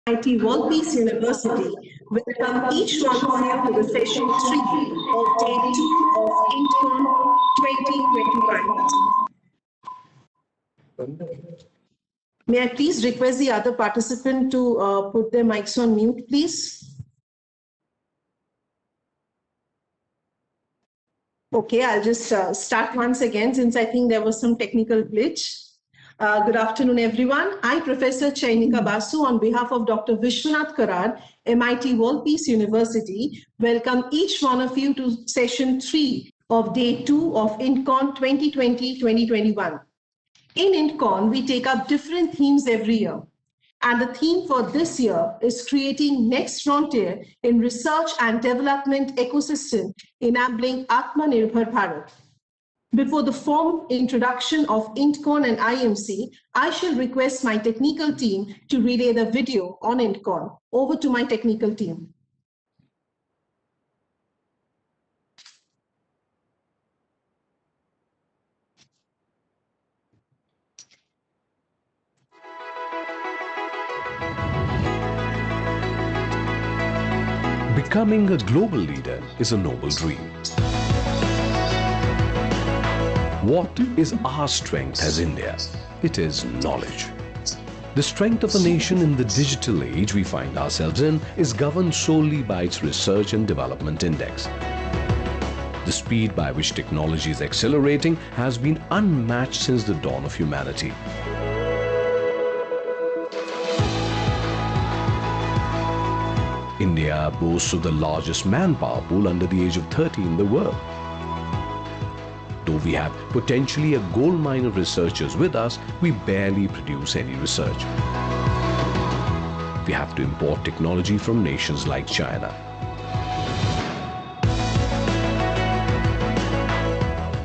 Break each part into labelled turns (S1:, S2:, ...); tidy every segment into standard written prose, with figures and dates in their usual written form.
S1: IIT World Peace University welcome each one of you to the session 3 of day 2 of INDCON 2021. May I please request the other participant to put their mics on mute, please? Okay, I'll just start once again since I think there was some technical glitch. Good afternoon, everyone. I, Professor Chainika Basu, on behalf of Dr. Vishwanath Karad, MIT World Peace University, welcome each one of you to session 3 of day 2 of INDCON 2020-2021. In INDCON, we take up different themes every year. And the theme for this year is creating next frontier in research and development ecosystem, enabling Atmanirbhar Bharat. Before the formal introduction of INDCON and IMC, I shall request my technical team to relay the video on INDCON. Over to my technical team.
S2: Becoming a global leader is a noble dream. What is our strength as India? It is knowledge. The strength of a nation in the digital age we find ourselves in is governed solely by its research and development index. The speed by which technology is accelerating has been unmatched since the dawn of humanity. India boasts of the largest manpower pool under the age of 30 in the world. Though we have potentially a gold mine of researchers with us, we barely produce any research. We have to import technology from nations like China.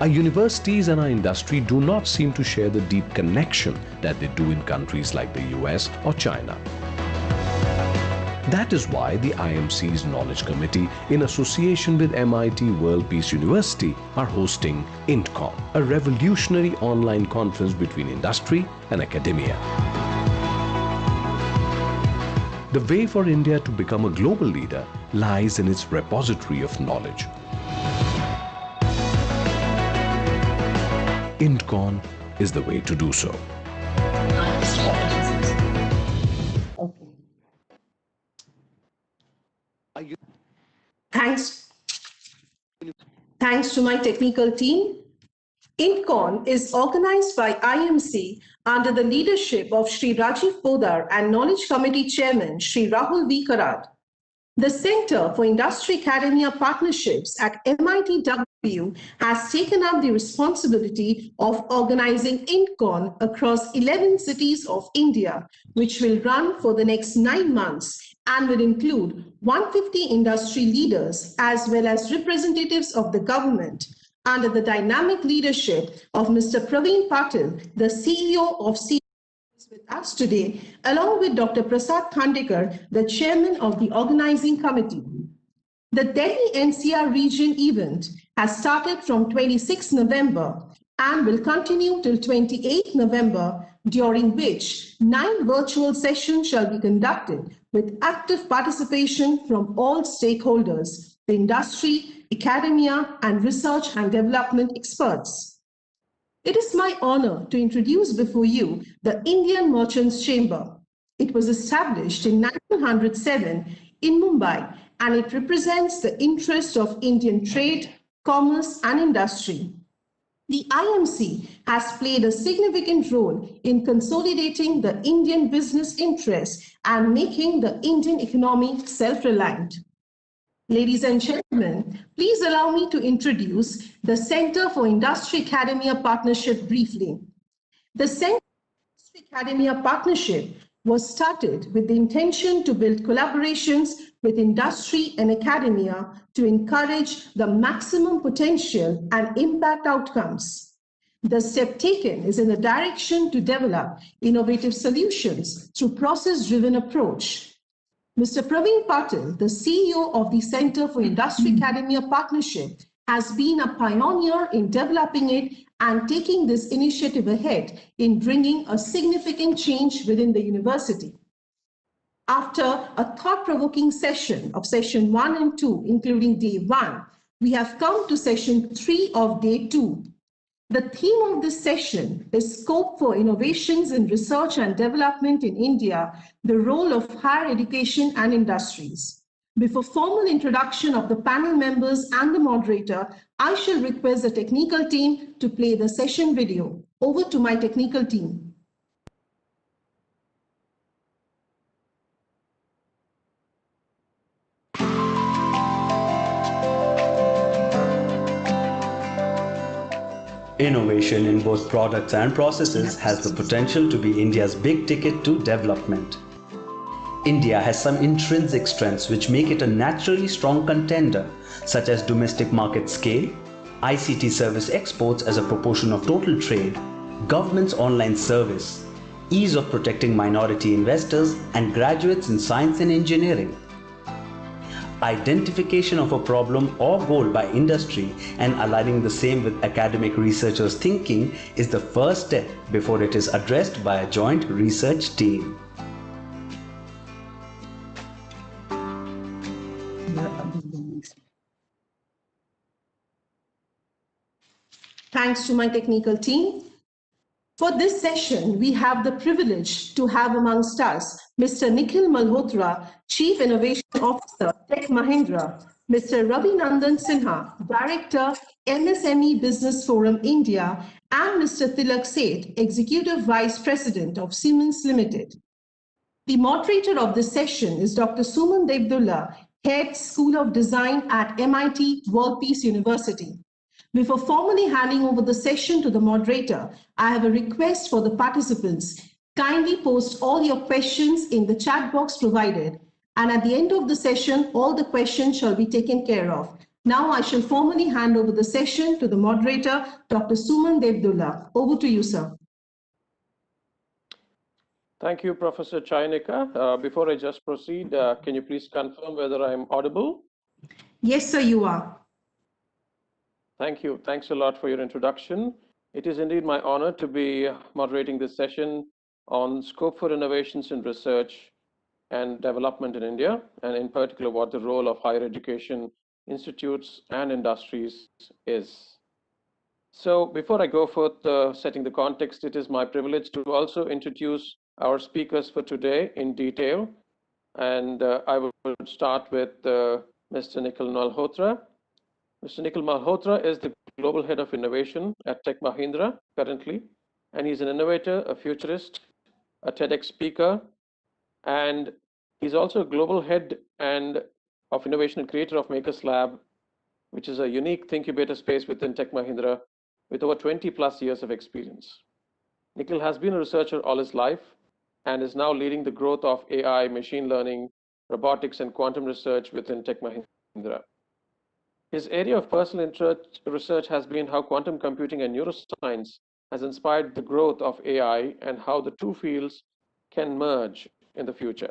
S2: Our universities and our industry do not seem to share the deep connection that they do in countries like the US or China. That is why the IMC's Knowledge Committee, in association with MIT World Peace University, are hosting INDCON, a revolutionary online conference between industry and academia. The way for India to become a global leader lies in its repository of knowledge. INDCON is the way to do so.
S1: Thanks to my technical team. INDCON is organized by IMC under the leadership of Shri Rajiv Podar and Knowledge Committee Chairman Shri Rahul V. Karad. The Center for Industry Academia Partnerships at MITW has taken up the responsibility of organizing INDCON across 11 cities of India, which will run for the next 9 months and will include 150 industry leaders as well as representatives of the government under the dynamic leadership of Mr. Praveen Patil, the CEO of with us today, along with Dr. Prasad Khandekar, the chairman of the organizing committee. The Delhi NCR region event has started from 26 November and will continue till 28 November, during which 9 virtual sessions shall be conducted with active participation from all stakeholders, the industry, academia, and research and development experts. It is my honor to introduce before you the Indian Merchants Chamber. It was established in 1907 in Mumbai, and it represents the interest of Indian trade, commerce, and industry. The IMC has played a significant role in consolidating the Indian business interests and making the Indian economy self-reliant. Ladies and gentlemen, please allow me to introduce the Center for Industry Academia Partnership briefly. The Center for Industry Academia Partnership was started with the intention to build collaborations with industry and academia to encourage the maximum potential and impact outcomes. The step taken is in the direction to develop innovative solutions through process-driven approach. Mr. Praveen Patil, the CEO of the Center for Industry Academia Partnership, has been a pioneer in developing it and taking this initiative ahead in bringing a significant change within the university. After a thought-provoking session of session 1 and 2, including day 1, we have come to session 3 of day 2. The theme of this session is Scope for Innovations in Research and Development in India, the Role of Higher Education and Industries. Before formal introduction of the panel members and the moderator, I shall request the technical team to play the session video. Over to my technical team.
S3: Innovation in both products and processes has the potential to be India's big ticket to development. India has some intrinsic strengths which make it a naturally strong contender, such as domestic market scale, ICT service exports as a proportion of total trade, government's online service, ease of protecting minority investors, and graduates in science and engineering. Identification of a problem or goal by industry and aligning the same with academic researchers' thinking is the first step before it is addressed by a joint research team.
S1: Thanks to my technical team. For this session, we have the privilege to have amongst us Mr. Nikhil Malhotra, Chief Innovation Officer, Tech Mahindra, Mr. Ravi Nandan Sinha, Director, MSME Business Forum India, and Mr. Tilak Seth, Executive Vice President of Siemens Limited. The moderator of this session is Dr. Suman Devadula, Head School of Design at MIT World Peace University. Before formally handing over the session to the moderator, I have a request for the participants. Kindly post all your questions in the chat box provided, and at the end of the session, all the questions shall be taken care of. Now I shall formally hand over the session to the moderator, Dr. Suman Devadula. Over to you, sir.
S4: Thank you, Professor Chainika. Before I just proceed, can you please confirm whether I'm audible?
S1: Yes, sir, you are.
S4: Thank you. Thanks a lot for your introduction. It is indeed my honor to be moderating this session on scope for innovations in research and development in India, and in particular, what the role of higher education institutes and industries is. So before I go forth setting the context, it is my privilege to also introduce our speakers for today in detail. And I will start with Mr. Nikhil Malhotra. Mr. Nikhil Malhotra is the Global Head of Innovation at Tech Mahindra currently, and he's an innovator, a futurist, a TEDx speaker, and he's also a Global Head of Innovation and creator of Makers Lab, which is a unique incubator space within Tech Mahindra with over 20+ years of experience. Nikhil has been a researcher all his life and is now leading the growth of AI, machine learning, robotics, and quantum research within Tech Mahindra. His area of personal interest research has been how quantum computing and neuroscience has inspired the growth of AI and how the two fields can merge in the future.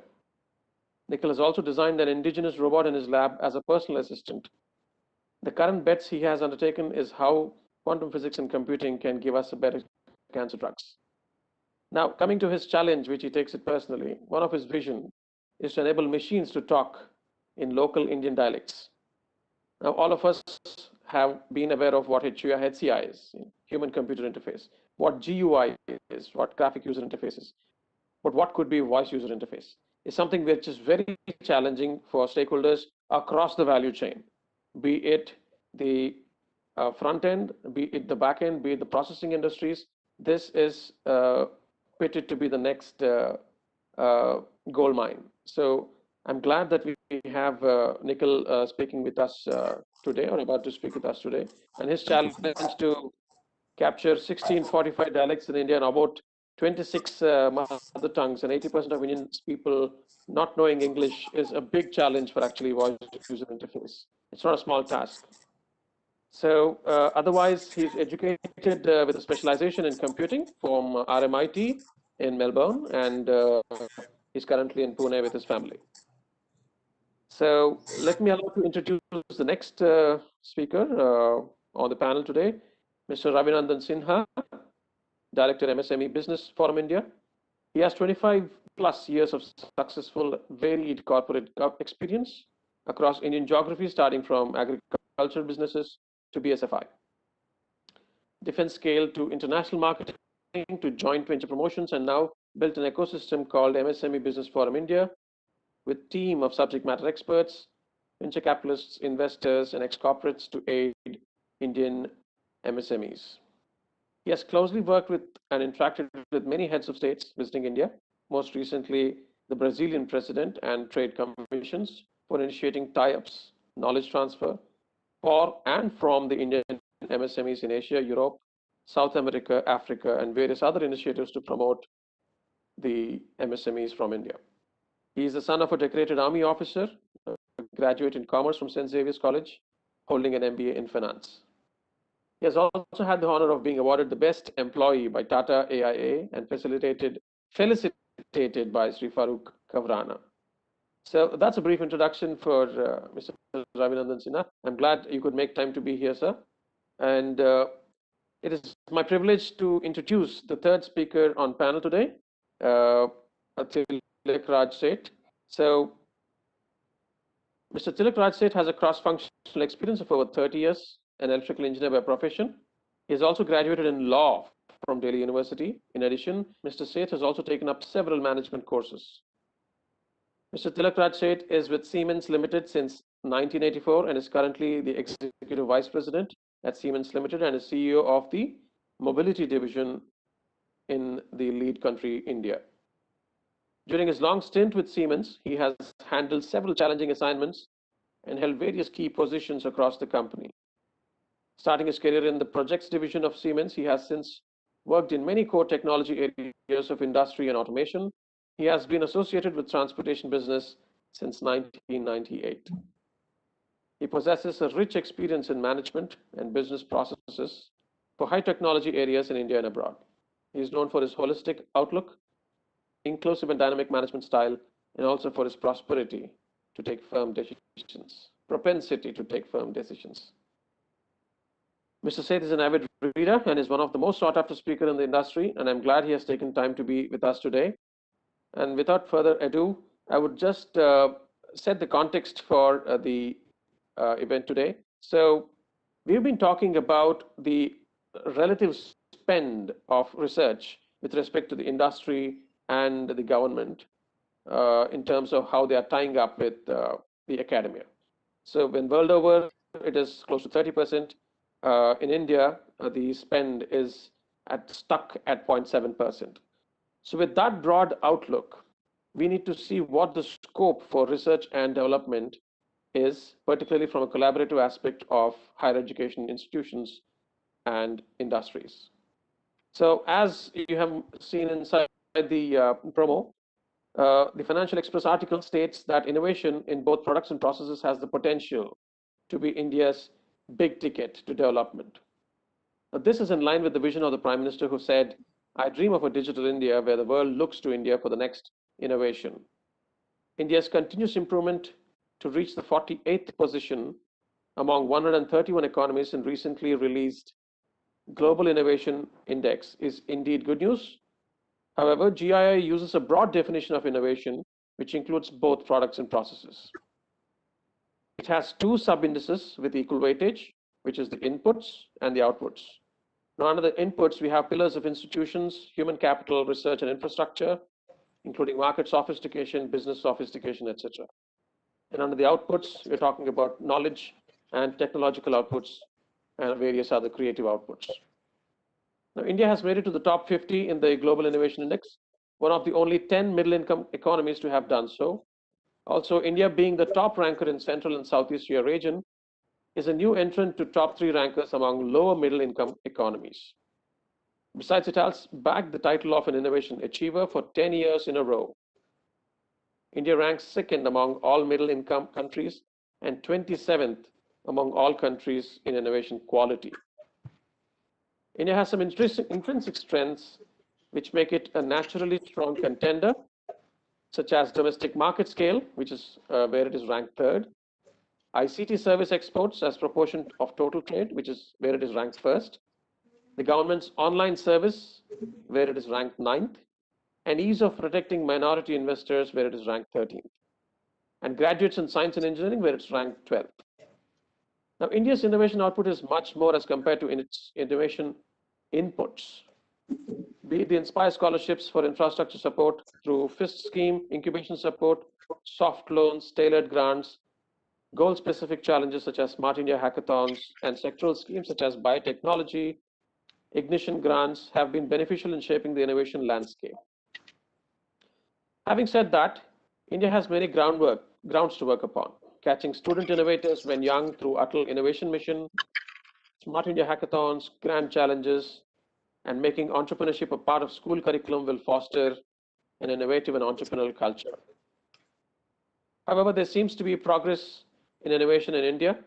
S4: Nikhil has also designed an indigenous robot in his lab as a personal assistant. The current bets he has undertaken is how quantum physics and computing can give us a better cancer drugs. Now, coming to his challenge, which he takes it personally, one of his vision is to enable machines to talk in local Indian dialects. Now, all of us have been aware of what HCI is, human-computer interface, what GUI is, what graphic user interface is, but what could be voice user interface is something which is very challenging for stakeholders across the value chain, be it the front end, be it the back end, be it the processing industries. This is pitted to be the next gold mine. So I'm glad that we have Nikhil speaking with us today, or about to speak with us today. And his challenge to capture 1645 dialects in India and about 26 mother tongues and 80% of Indian people not knowing English is a big challenge for actually voice user interface. It's not a small task. So otherwise, he's educated with a specialization in computing from RMIT in Melbourne, and he's currently in Pune with his family. So let me allow to introduce the next speaker on the panel today, Mr. Ravi Nandan Sinha, Director, MSME Business Forum India. He has 25 plus years of successful, varied corporate experience across Indian geographies, starting from agricultural businesses to BSFI, defense scale to international marketing to joint venture promotions, and now built an ecosystem called MSME Business Forum India with team of subject matter experts, venture capitalists, investors, and ex-corporates to aid Indian MSMEs. He has closely worked with and interacted with many heads of states visiting India, most recently the Brazilian president and trade commissions for initiating tie-ups, knowledge transfer for and from the Indian MSMEs in Asia, Europe, South America, Africa, and various other initiatives to promote the MSMEs from India. He is the son of a decorated army officer, a graduate in commerce from St. Xavier's College, holding an MBA in finance. He has also had the honor of being awarded the best employee by Tata AIA and felicitated by Sri Farooq Kavrana. So that's a brief introduction for Mr. Ravi Nandan Sinha. I'm glad you could make time to be here, sir. And it is my privilege to introduce the third speaker on panel today, Tilak Seth. So Mr. Tilak Seth has a cross-functional experience of over 30 years, an electrical engineer by profession. He has also graduated in law from Delhi University. In addition, Mr. Seth has also taken up several management courses. Mr. Tilak Seth is with Siemens Limited since 1984 and is currently the Executive Vice President at Siemens Limited and is CEO of the Mobility Division in the lead country, India. During his long stint with Siemens, he has handled several challenging assignments and held various key positions across the company. Starting his career in the projects division of Siemens, he has since worked in many core technology areas of industry and automation. He has been associated with transportation business since 1998. He possesses a rich experience in management and business processes for high technology areas in India and abroad. He is known for his holistic outlook, inclusive and dynamic management style, and also for his propensity to take firm decisions. Mr. Seth is an avid reader and is one of the most sought after speakers in the industry, and I'm glad he has taken time to be with us today. And without further ado, I would just set the context for the event today. So we've been talking about the relative spend of research with respect to the industry and the government in terms of how they are tying up with the academia. So when world over, it is close to 30%. In India, the spend is stuck at 0.7%. So with that broad outlook, we need to see what the scope for research and development is, particularly from a collaborative aspect of higher education institutions and industries. So as you have seen inside the promo, the Financial Express article states that innovation in both products and processes has the potential to be India's big ticket to development. Now, this is in line with the vision of the Prime Minister, who said, "I dream of a digital India where the world looks to India for the next innovation." India's continuous improvement to reach the 48th position among 131 economies in recently released Global Innovation Index is indeed good news. However, GII uses a broad definition of innovation, which includes both products and processes. It has two sub-indices with equal weightage, which is the inputs and the outputs. Now, under the inputs, we have pillars of institutions, human capital, research, and infrastructure, including market sophistication, business sophistication, etc. And under the outputs, we're talking about knowledge and technological outputs and various other creative outputs. Now, India has made it to the top 50 in the Global Innovation Index, one of the only 10 middle-income economies to have done so. Also, India, being the top ranker in Central and Southeast Asia region, is a new entrant to top 3 rankers among lower middle-income economies. Besides, it has bagged the title of an innovation achiever for 10 years in a row. India ranks second among all middle-income countries and 27th among all countries in innovation quality. India has some intrinsic strengths which make it a naturally strong contender, such as domestic market scale, which is where it is ranked third, ICT service exports as proportion of total trade, which is where it is ranked first, the government's online service, where it is ranked ninth, and ease of protecting minority investors, where it is ranked 13th, and graduates in science and engineering, where it's ranked 12th. Now, India's innovation output is much more as compared to its innovation inputs, be it the Inspire scholarships for infrastructure support through FIST scheme, incubation support, soft loans, tailored grants, goal-specific challenges such as Smart India hackathons, and sectoral schemes such as biotechnology, ignition grants have been beneficial in shaping the innovation landscape. Having said that, India has many grounds to work upon: catching student innovators when young through Atal Innovation Mission, Smart India hackathons, grand challenges, and making entrepreneurship a part of school curriculum will foster an innovative and entrepreneurial culture. However, there seems to be progress in innovation in India.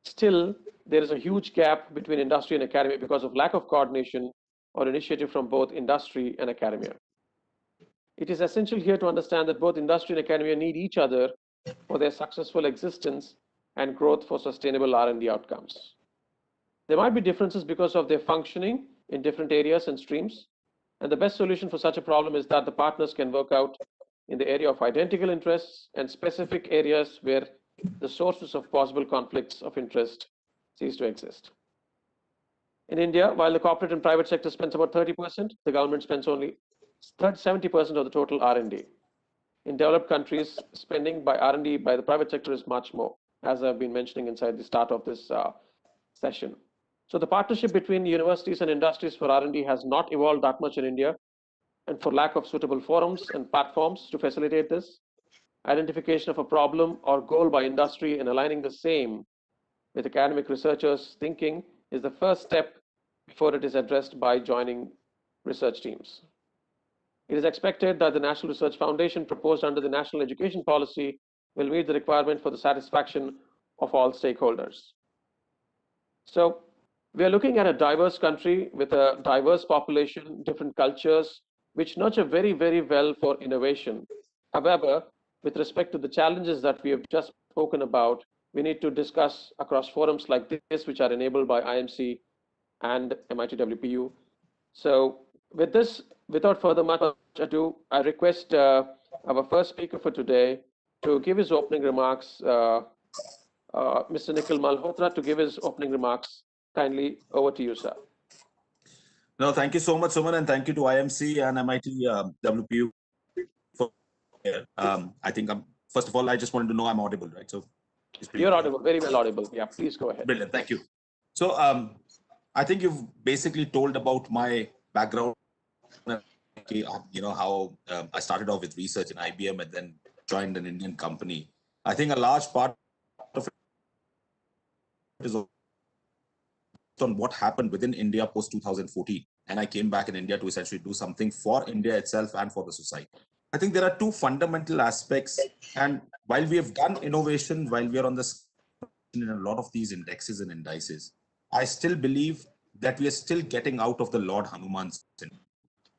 S4: Still, there is a huge gap between industry and academia because of lack of coordination or initiative from both industry and academia. It is essential here to understand that both industry and academia need each other for their successful existence and growth for sustainable R&D outcomes. There might be differences because of their functioning in different areas and streams, and the best solution for such a problem is that the partners can work out in the area of identical interests and specific areas where the sources of possible conflicts of interest cease to exist. In India, while the corporate and private sector spends about 30%, the government spends only 70% of the total R&D. In developed countries, spending by R&D by the private sector is much more, as I've been mentioning inside the start of this session. So the partnership between universities and industries for R&D has not evolved that much in India, and for lack of suitable forums and platforms to facilitate this, identification of a problem or goal by industry and aligning the same with academic researchers' thinking is the first step before it is addressed by joining research teams. It is expected that the National Research Foundation proposed under the National Education Policy will meet the requirement for the satisfaction of all stakeholders. So we are looking at a diverse country with a diverse population, different cultures, which nurture very, very well for innovation. However, with respect to the challenges that we have just spoken about, we need to discuss across forums like this, which are enabled by IMC and MIT WPU. So with this, without further much ado, I request our first speaker for today to give his opening remarks, Mr. Nikhil Malhotra, to give his opening remarks. Kindly, over to you, sir.
S5: No, thank you so much, Suman, and thank you to IMC and MIT WPU for I think first of all, I just wanted to know I'm audible, right? So
S4: you're audible, very well audible. Yeah, please go ahead.
S5: Brilliant, thank you. So I think you've basically told about my background, you know, how I started off with research in IBM and then joined an Indian company. I think a large part of it is on what happened within India post 2014. And I came back in India to essentially do something for India itself and for the society. I think there are two fundamental aspects. And while we have done innovation, while we are on this in a lot of these indexes and indices, I still believe that we are still getting out of the Lord Hanuman's sin.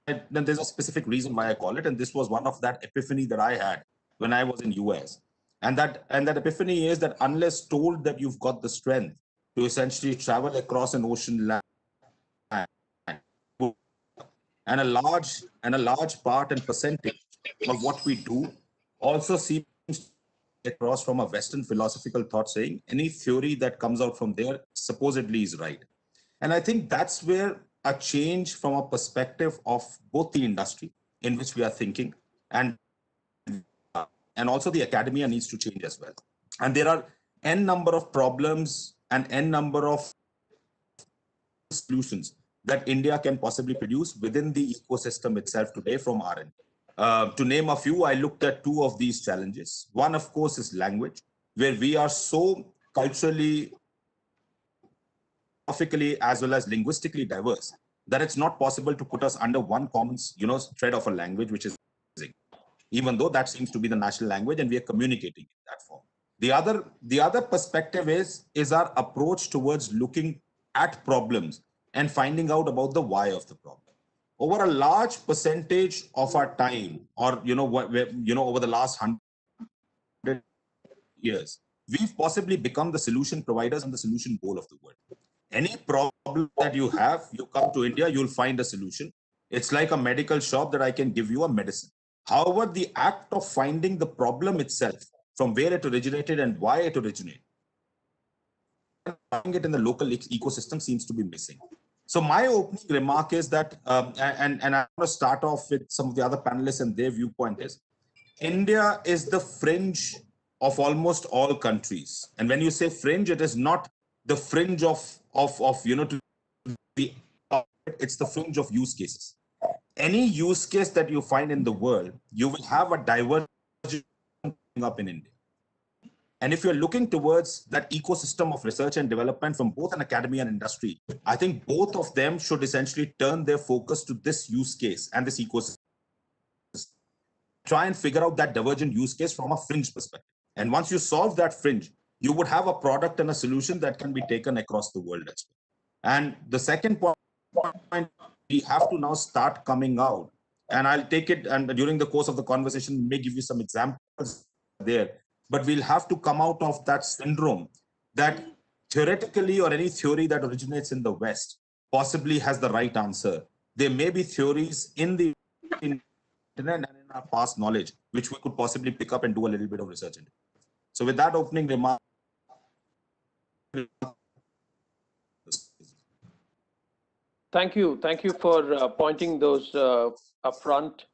S5: And then there's a specific reason why I call it. And this was one of that epiphany that I had when I was in US. And that epiphany is that unless told that you've got the strength to essentially travel across an ocean land, and a large part and percentage of what we do also seems to get across from a Western philosophical thought saying any theory that comes out from there supposedly is right. And I think that's where a change from a perspective of both the industry in which we are thinking and also the academia needs to change as well. And there are n number of problems and n number of solutions that India can possibly produce within the ecosystem itself today from R&D. To name a few, I looked at two of these challenges. One, of course, is language, where we are so culturally, philosophically, as well as linguistically diverse that it's not possible to put us under one common, thread of a language, which is even though that seems to be the national language and we are communicating in that form. The other perspective is our approach towards looking at problems and finding out about the why of the problem. Over a large percentage of our time, or over the last 100 years, we've possibly become the solution providers and the solution goal of the world. Any problem that you have, you come to India, you'll find a solution. It's like a medical shop that I can give you a medicine. However, the act of finding the problem itself, from where it originated and why it originated, finding it in the local ecosystem seems to be missing. So my opening remark is that, and I want to start off with some of the other panelists and their viewpoint is, India is the fringe of almost all countries. And when you say fringe, it is not the fringe of to be, it's the fringe of use cases. Any use case that you find in the world, you will have a divergence up in India. And if you're looking towards that ecosystem of research and development from both an academy and industry, I think both of them should essentially turn their focus to this use case and this ecosystem. Try and figure out that divergent use case from a fringe perspective. And once you solve that fringe, you would have a product and a solution that can be taken across the world as well. And the second point, we have to now start coming out. And I'll take it, and during the course of the conversation, may give you some examples there. But we'll have to come out of that syndrome that theoretically or any theory that originates in the West possibly has the right answer. There may be theories in the internet and in our past knowledge, which we could possibly pick up and do a little bit of research into. So with that opening remark,
S4: Thank you for pointing those up front.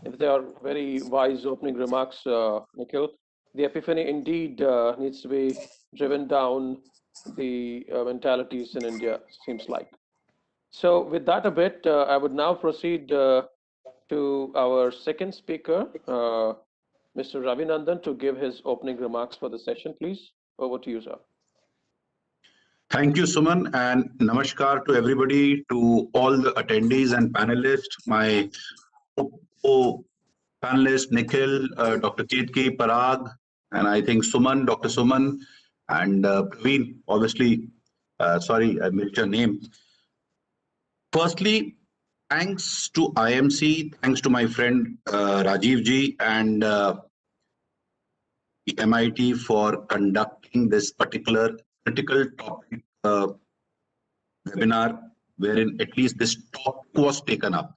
S4: If they are very wise opening remarks, Nikhil. The epiphany indeed needs to be driven down the mentalities in India, seems like. So with that a bit, I would now proceed to our second speaker, Mr. Ravi Nandan, to give his opening remarks for the session, please. Over to you, sir.
S6: Thank you, Suman, and namaskar to everybody, to all the attendees and panelists, my panelists, Nikhil, Dr. Ketki, Parag, and I think Suman, Dr. Suman, and Praveen, obviously, sorry, I missed your name. Firstly, thanks to IMC, thanks to my friend Rajiv ji and the MIT for conducting this particular critical topic webinar, wherein at least this topic was taken up.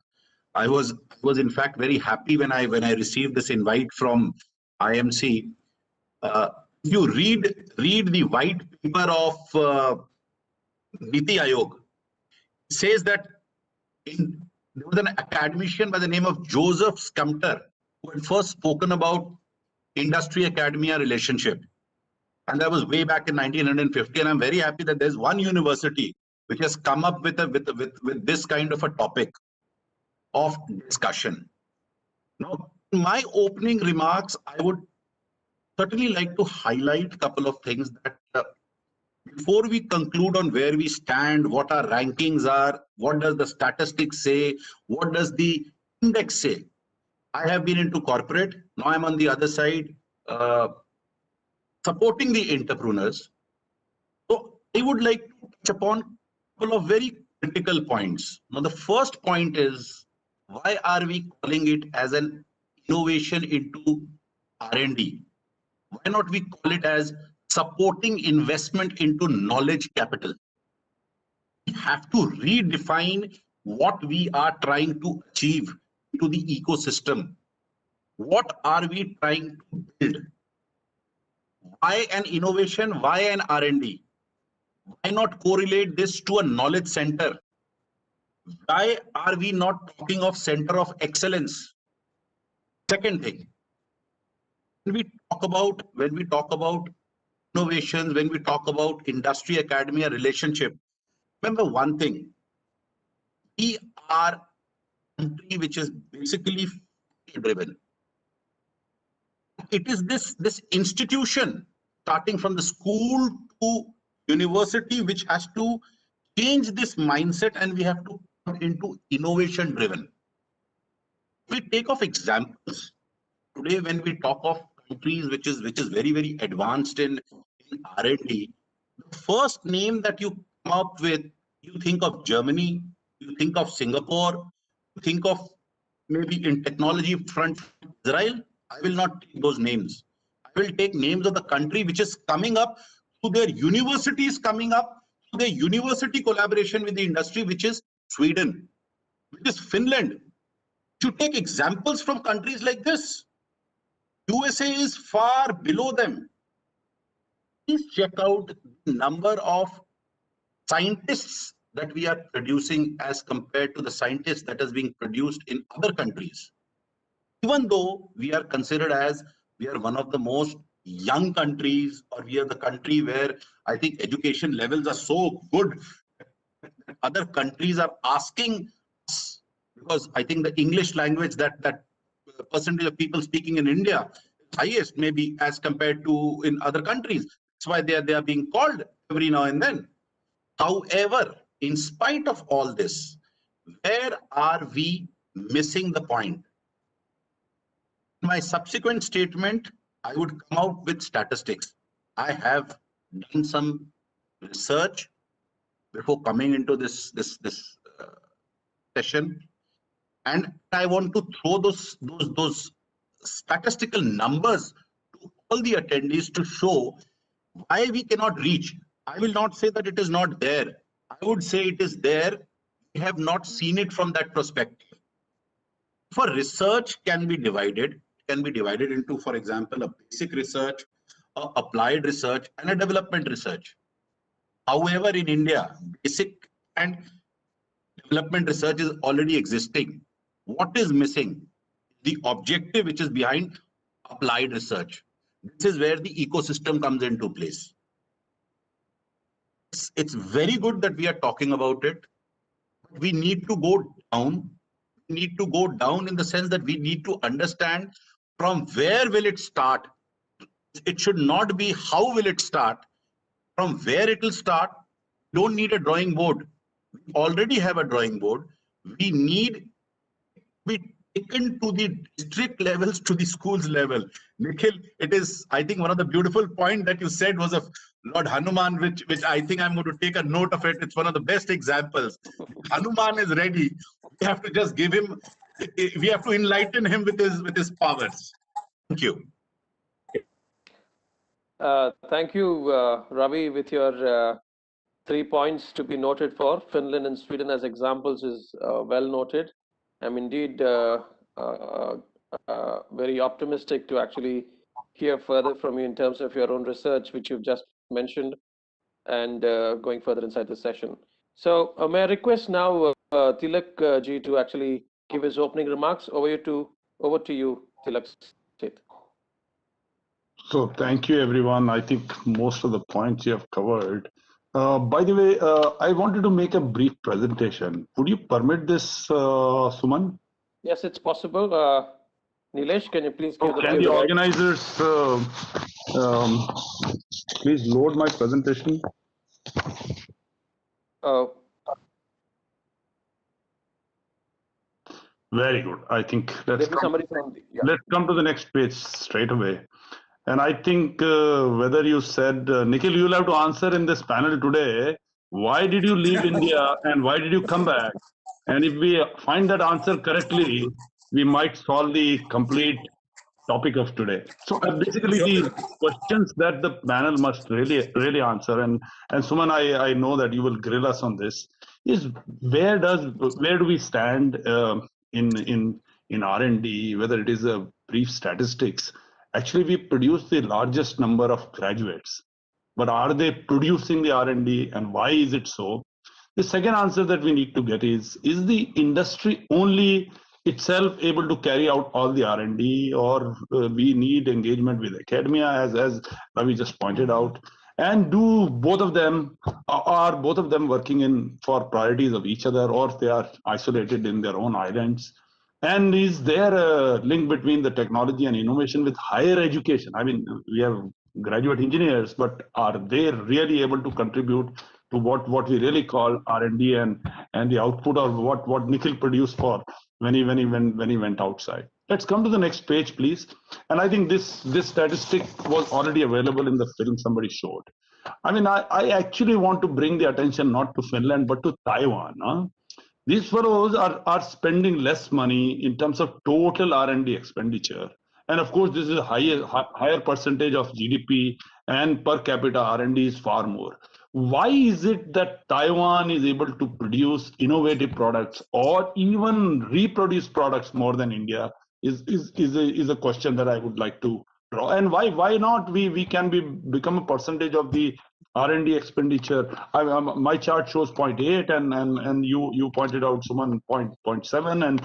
S6: I was in fact very happy when I received this invite from IMC. You read the white paper of Niti Aayog. It says that there was an academician by the name of Joseph Scumter who had first spoken about industry-academia relationship. And that was way back in 1950. And I'm very happy that there's one university which has come up with this kind of a topic of discussion. Now, in my opening remarks, I would certainly like to highlight a couple of things that before we conclude on where we stand, what our rankings are, what does the statistics say, what does the index say. I have been into corporate, now I'm on the other side, supporting the entrepreneurs. So I would like to touch upon a couple of very critical points. Now the first point is, why are we calling it as an innovation into R&D? Why not we call it as supporting investment into knowledge capital? We have to redefine what we are trying to achieve to the ecosystem. What are we trying to build? Why an innovation? Why an R&D? Why not correlate this to a knowledge center? Why are we not talking of center of excellence? Second thing, when we talk about innovations, when we talk about industry academia relationship, remember one thing: we are a country which is basically driven. It is this institution, starting from the school to university, which has to change this mindset, and we have to come into innovation driven. We take off examples today when we talk of countries which is very, very advanced in R&D. The first name that you come up with, you think of Germany, you think of Singapore, you think of maybe in technology front Israel. I will not take those names. I will take names of the country which is coming up through their universities, coming up through their university collaboration with the industry, which is Sweden. which is Finland. You take examples from countries like this. USA is far below them. Please check out the number of scientists that we are producing as compared to the scientists that is being produced in other countries. Even though we are considered as we are one of the most young countries, or we are the country where I think education levels are so good that other countries are asking us, because I think the English language that percentage of people speaking in India is highest maybe as compared to in other countries. That's why they are being called every now and then. However, in spite of all this, where are we missing the point? In my subsequent statement, I would come out with statistics. I have done some research before coming into this session, and I want to throw those statistical numbers to all the attendees to show why we cannot reach. I will not say that it is not there. I would say it is there. We have not seen it from that perspective. For research can be divided into, for example, a basic research, a applied research, and a development research. However, in India, basic and development research is already existing. What is missing? The objective which is behind applied research. This is where the ecosystem comes into place. It's very good that we are talking about it. We need to go down. We need to go down in the sense that we need to understand from where will it start. It should not be how will it start. From where it will start. We don't need a drawing board. We already have a drawing board. We need to be taken to the district levels, to the schools level. Nikhil, it is, I think, one of the beautiful points that you said was of Lord Hanuman, which I think I'm going to take a note of it. It's one of the best examples. Hanuman is ready. We have to just give him, we have to enlighten him with his powers. Thank you.
S4: Thank you, Ravi, with your 3 points to be noted for. Finland and Sweden as examples is well noted. I'm indeed very optimistic to actually hear further from you in terms of your own research, which you've just mentioned, and going further inside the session. So may I request now Tilak ji to actually give his opening remarks. Over to you, Tilak Seth.
S7: So thank you, everyone. I think most of the points you have covered. By the way, I wanted to make a brief presentation. Would you permit this, Suman?
S4: Yes, it's possible. Nilesh, can you please give
S7: Can the organizers please load my presentation? Very good. I think let's come to the next page straight away. And I think whether you said, Nikhil, you'll have to answer in this panel today, why did you leave India and why did you come back? And if we find that answer correctly, we might solve the complete topic of today. So basically the questions that the panel must really answer, and Suman, I know that you will grill us on this, is where do we stand in R&D, whether it is a brief statistics. Actually, we produce the largest number of graduates, but are they producing the R&D, and why is it so? The second answer that we need to get is the industry only itself able to carry out all the R&D, or we need engagement with academia, as Ravi just pointed out, and are both of them working for priorities of each other, or they are isolated in their own islands? And is there a link between the technology and innovation with higher education? I mean, we have graduate engineers, but are they really able to contribute to what we really call R&D and the output of what Nikhil produced for when he went outside? Let's come to the next page, please. And I think this statistic was already available in the film somebody showed. I mean, I actually want to bring the attention not to Finland but to Taiwan. These fellows are spending less money in terms of total R&D expenditure. And of course, this is a higher percentage of GDP, and per capita R&D is far more. why is it that Taiwan is able to produce innovative products or even reproduce products more than India is a question that I would like to draw. And why not we can become a percentage of the R&D expenditure. My chart shows 0.8 and you pointed out Suman 0.7 and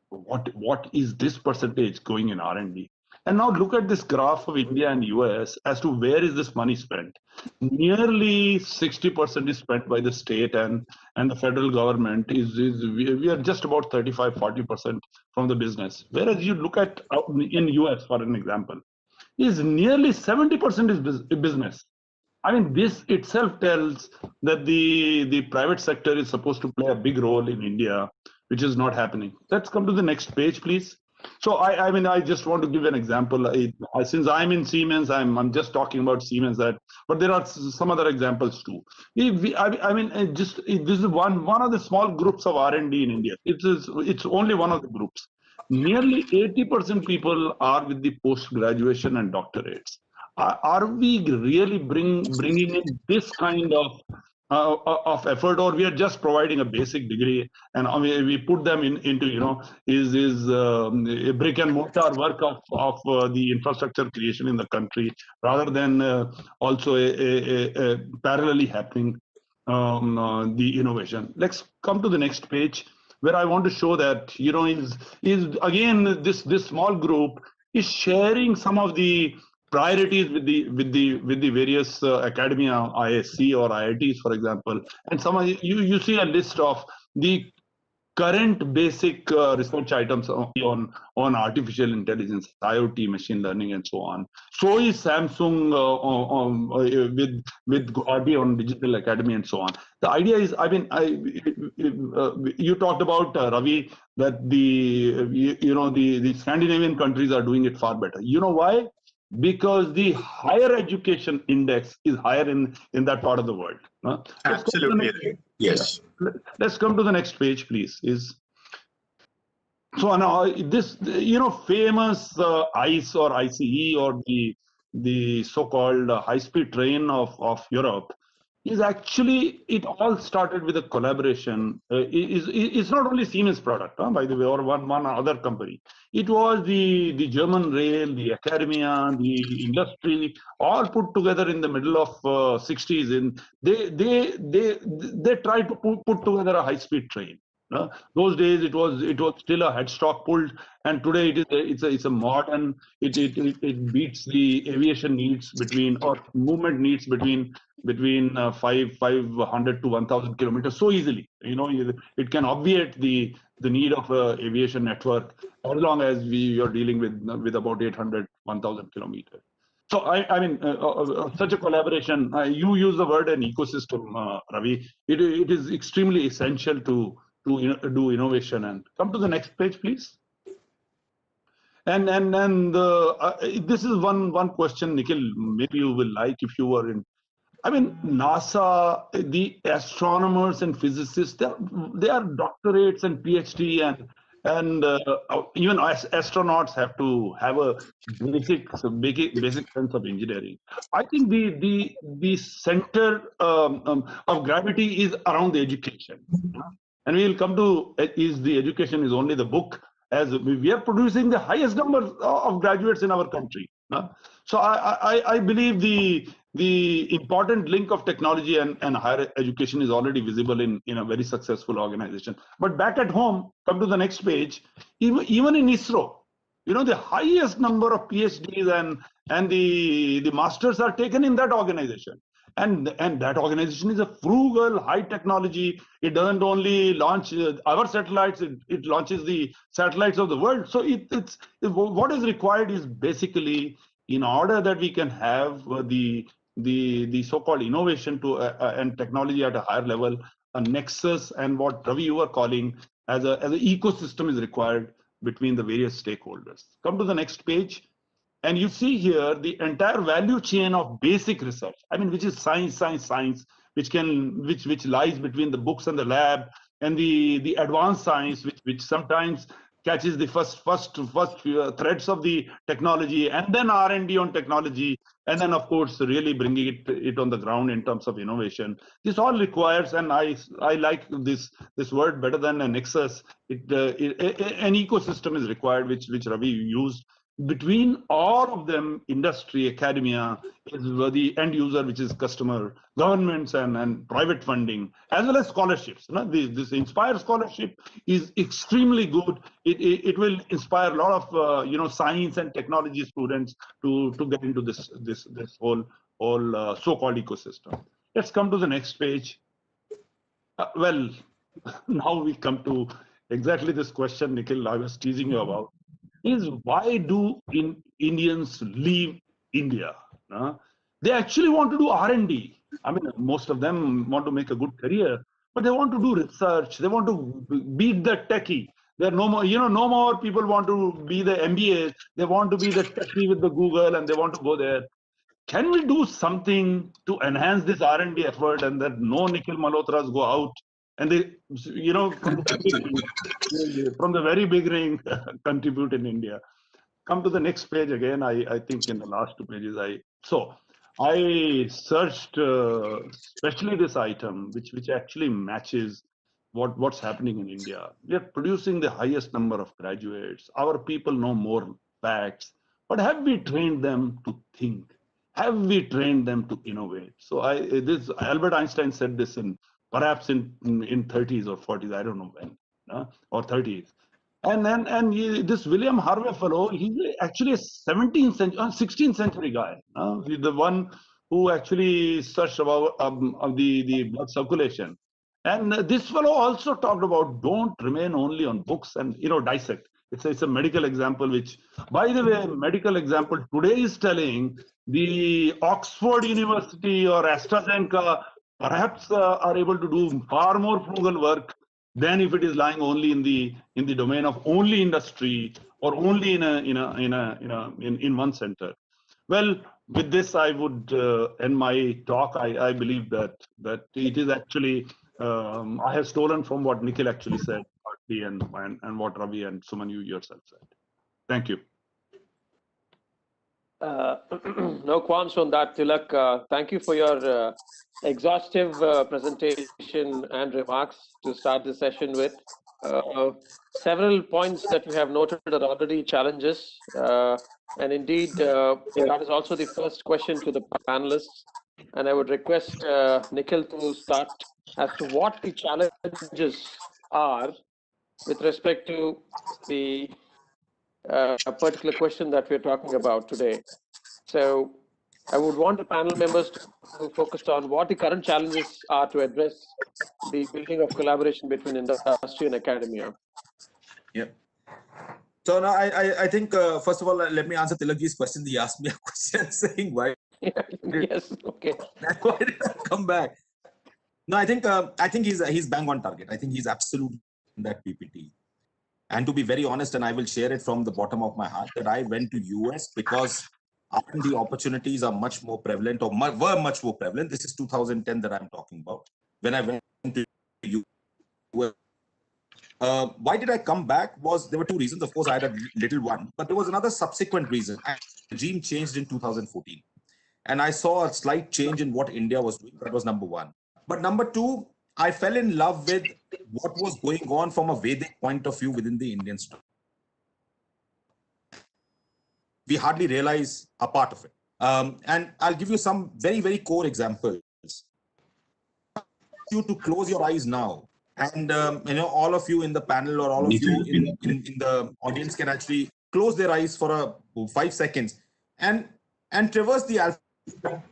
S7: what is this percentage going in R&D? And now look at this graph of India and US as to where is this money spent. Nearly 60% is spent by the state and the federal government we are just about 35-40% from the business. Whereas you look at in US, for an example, is nearly 70% is business. I mean, this itself tells that the private sector is supposed to play a big role in India, which is not happening. Let's come to the next page, please. So I mean, I just want to give an example. Since I'm in Siemens, I'm just talking about Siemens. But there are some other examples too. I mean, this is one of the small groups of R&D in India. It's only one of the groups. Nearly 80% people are with the post-graduation and doctorates. Are we really bringing in this kind of effort, or we are just providing a basic degree and we put them into a brick and mortar work of the infrastructure creation in the country, rather than also a parallelly happening the innovation. Let's come to the next page, where I want to show that is again this small group is sharing some of the priorities with the various academia, ISC or IITs, for example. And some of you see a list of the current basic research items on artificial intelligence, IoT, machine learning, and so on. So is Samsung with Govt on digital academy and so on. The idea is, I mean, you talked about Ravi, that the Scandinavian countries are doing it far better. You know why? Because the higher education index is higher in that part of the world.
S6: Absolutely. Yes.
S7: Let's come to the next page, please. So now this, famous ICE or ICE or the so-called high-speed train of Europe is actually, it all started with a collaboration. It's not only Siemens product, by the way, or one other company. It was the German rail, the academia, the industry, all put together in the middle of 60s. And they tried to put together a high-speed train. Those days it was still a headstock pulled, and today it's a modern. It beats the aviation needs movement needs between 500 to 1,000 kilometers so easily. It can obviate the need of a aviation network as long as we are dealing with about 800, 1,000 kilometers. So I mean, such a collaboration. You use the word an ecosystem, Ravi. It is extremely essential to do innovation. And come to the next page, please. And this is one question, Nikhil, maybe you will like if you were in. I mean, NASA, the astronomers and physicists, they are doctorates and PhD, and even astronauts have to have a basic sense of engineering. I think the center of gravity is around the education. And we will come to the education is only the book, as we are producing the highest number of graduates in our country. So I believe the important link of technology and higher education is already visible in a very successful organization. But back at home, come to the next page, even in ISRO, the highest number of PhDs and the masters are taken in that organization. And that organization is a frugal, high technology. It doesn't only launch our satellites; it launches the satellites of the world. So it's what is required is basically, in order that we can have the so-called innovation and technology at a higher level, a nexus, and what Ravi you were calling as an ecosystem is required between the various stakeholders. Come to the next page. And you see here the entire value chain of basic research. I mean, which is science, which lies between the books and the lab, and the advanced science, which sometimes catches the first threads of the technology, and then R&D on technology, and then of course really bringing it on the ground in terms of innovation. This all requires, and I like this word better than a nexus. An ecosystem is required, which Ravi used. Between all of them, industry, academia, is the end user, which is customer, governments, and private funding, as well as scholarships. This Inspire scholarship is extremely good. It will inspire a lot of science and technology students to get into this whole so-called ecosystem. Let's come to the next page. Well, now we come to exactly this question, Nikhil, I was teasing you about. Is why do Indians leave India? They actually want to do R&D. I mean, most of them want to make a good career, but they want to do research. They want to beat the techie. There are no more, no more people want to be the MBAs. They want to be the techie with the Google, and they want to go there. Can we do something to enhance this R&D effort, and that no Nikhil Malhotras go out and they, from the very beginning, contribute in India? Come to the next page again. I think in the last 2 pages, I searched especially this item, which actually matches what's happening in India. We are producing the highest number of graduates. Our people know more facts, but have we trained them to think? Have we trained them to innovate? So Albert Einstein said this perhaps in 30s or 40s, I don't know when, or 30s. And this William Harvey fellow, he's actually a 16th century guy. He's the one who actually searched about the blood circulation. And this fellow also talked about don't remain only on books and dissect. It's a medical example, which, by the way, medical example today is telling the Oxford University or AstraZeneca perhaps are able to do far more frugal work than if it is lying only in the domain of only industry or only in one center. Well, with this, I would end my talk. I believe that it is actually I have stolen from what Nikhil actually said, partly, and what Ravi and Suman, you yourself said. Thank you.
S4: No qualms on that, Tilak. Thank you for your exhaustive presentation and remarks to start the session with. Several points that you have noted are already challenges. And indeed, that is also the first question to the panelists. And I would request Nikhil to start as to what the challenges are with respect to the particular question that we're talking about today. So I would want the panel members to focus on what the current challenges are to address the building of collaboration between industry and academia.
S5: Yeah. So now I think, first of all, let me answer Tilakji's question. He asked me a question saying why.
S4: Yes, okay.
S5: Why did I come back? No, I think he's bang on target. I think he's absolutely in that PPT. And to be very honest, and I will share it from the bottom of my heart, that I went to US because R&D opportunities are much more prevalent, or were much more prevalent. This is 2010 that I'm talking about. When I went to US, why did I come back? There were two reasons. Of course, I had a little one, but there was another subsequent reason. The regime changed in 2014. And I saw a slight change in what India was doing. That was number one. But number two, I fell in love with what was going on from a Vedic point of view within the Indian story. We hardly realize a part of it. And I'll give you some very, very core examples. You to close your eyes now. And all of you in the panel or all of you in the audience can actually close their eyes for 5 seconds and traverse the alphabet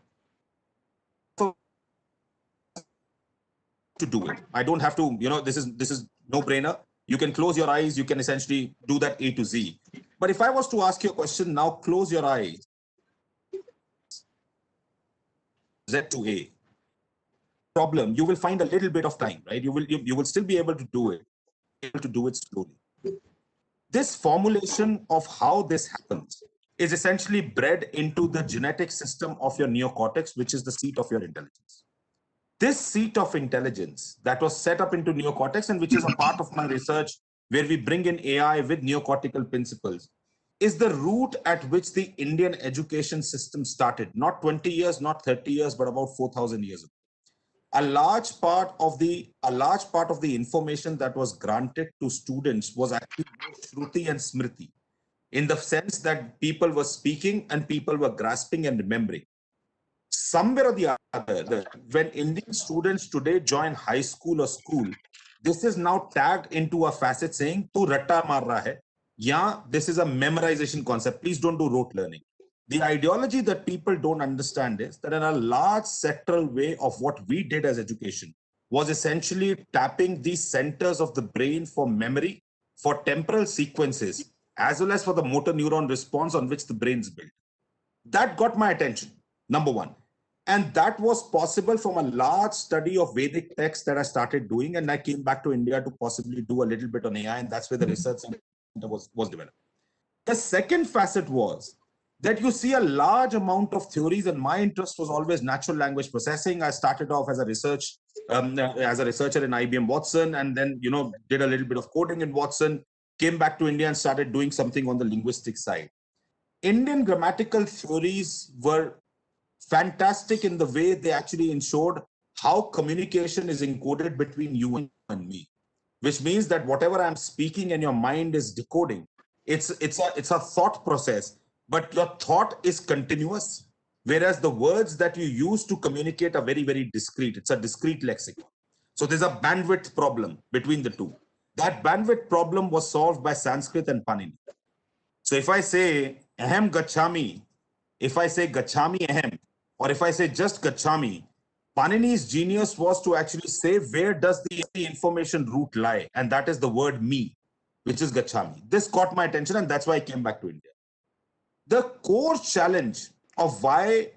S5: to do it. I don't have to, this is no brainer. You can close your eyes. You can essentially do that A to Z. But if I was to ask you a question now, close your eyes. Z to A. Problem, you will find a little bit of time, right? You will still be able to do it slowly. This formulation of how this happens is essentially bred into the genetic system of your neocortex, which is the seat of your intelligence. This seat of intelligence that was set up into neocortex, and which is a part of my research where we bring in AI with neocortical principles, is the route at which the Indian education system started. Not 20 years, not 30 years, but about 4,000 years ago. A large part of the information that was granted to students was actually more Shruti and Smriti, in the sense that people were speaking and people were grasping and remembering. Somewhere or the other, when Indian students today join high school or school, this is now tagged into a facet saying, "Tu ratta maar raha hai." Yeah, this is a memorization concept. Please don't do rote learning. The ideology that people don't understand is that in a large sectoral way of what we did as education was essentially tapping the centers of the brain for memory, for temporal sequences, as well as for the motor neuron response on which the brain is built. That got my attention, number one. And that was possible from a large study of Vedic texts that I started doing. And I came back to India to possibly do a little bit on AI. And that's where the research center was developed. The second facet was that you see a large amount of theories, and my interest was always natural language processing. I started off as a researcher in IBM Watson, and then did a little bit of coding in Watson, came back to India and started doing something on the linguistic side. Indian grammatical theories were fantastic in the way they actually ensured how communication is encoded between you and me, which means that whatever I'm speaking and your mind is decoding, it's a thought process, but your thought is continuous, whereas the words that you use to communicate are very, very discrete. It's a discrete lexicon. So there's a bandwidth problem between the two. That bandwidth problem was solved by Sanskrit and Panini. So if I say ahem gachami, if I say gachami ahem, or if I say just gachami, Panini's genius was to actually say where does the information root lie, and that is the word me, which is gachami. This caught my attention, and that's why I came back to India. The core challenge of why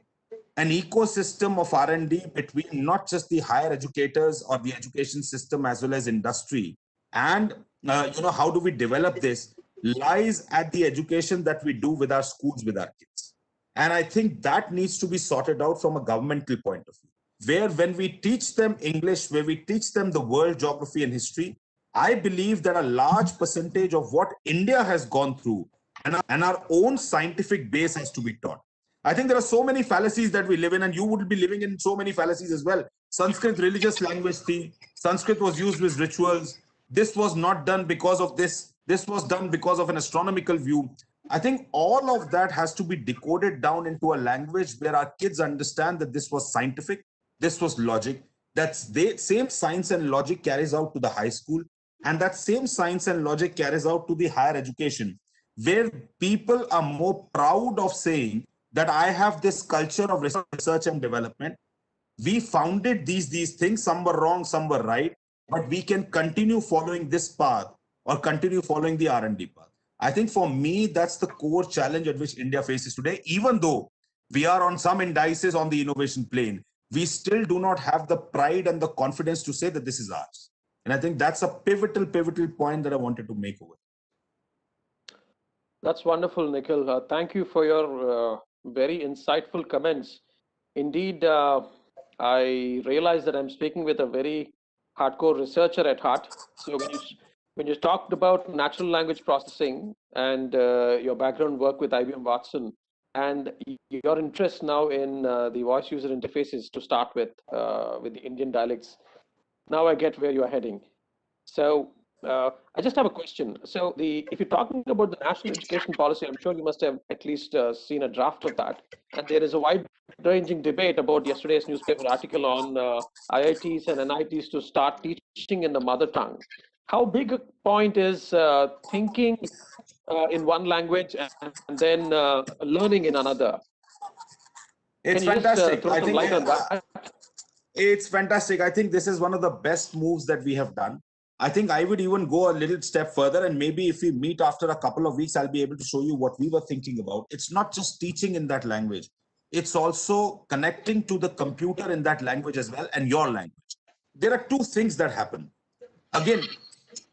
S5: an ecosystem of R&D between not just the higher educators or the education system as well as industry, and how do we develop this, lies at the education that we do with our schools, with our kids. And I think that needs to be sorted out from a governmental point of view, where when we teach them English, where we teach them the world, geography and history, I believe that a large percentage of what India has gone through and our own scientific base has to be taught. I think there are so many fallacies that we live in, and you would be living in so many fallacies as well. Sanskrit, religious language theme. Sanskrit was used with rituals. This was not done because of this. This was done because of an astronomical view. I think all of that has to be decoded down into a language where our kids understand that this was scientific, this was logic, that same science and logic carries out to the high school, and that same science and logic carries out to the higher education, where people are more proud of saying that I have this culture of research and development. We founded these things, some were wrong, some were right, but we can continue following this path or continue following the R&D path. I think for me, that's the core challenge at which India faces today. Even though we are on some indices on the innovation plane, we still do not have the pride and the confidence to say that this is ours. And I think that's a pivotal point that I wanted to make over.
S4: That's wonderful, Nikhil. Thank you for your very insightful comments. Indeed, I realize that I'm speaking with a very hardcore researcher at heart. So when you talked about natural language processing and your background work with IBM Watson and your interest now in the voice user interfaces to start with the Indian dialects, now I get where you are heading. So I just have a question. So if you're talking about the national education policy, I'm sure you must have at least seen a draft of that. And there is a wide-ranging debate about yesterday's newspaper article on IITs and NITs to start teaching in the mother tongue. How big a point is thinking in one language and then learning in another?
S5: It's fantastic. I think it's fantastic. I think this is one of the best moves that we have done. I think I would even go a little step further, and maybe if we meet after a couple of weeks, I'll be able to show you what we were thinking about. It's not just teaching in that language. It's also connecting to the computer in that language as well, and your language. There are two things that happen. Again,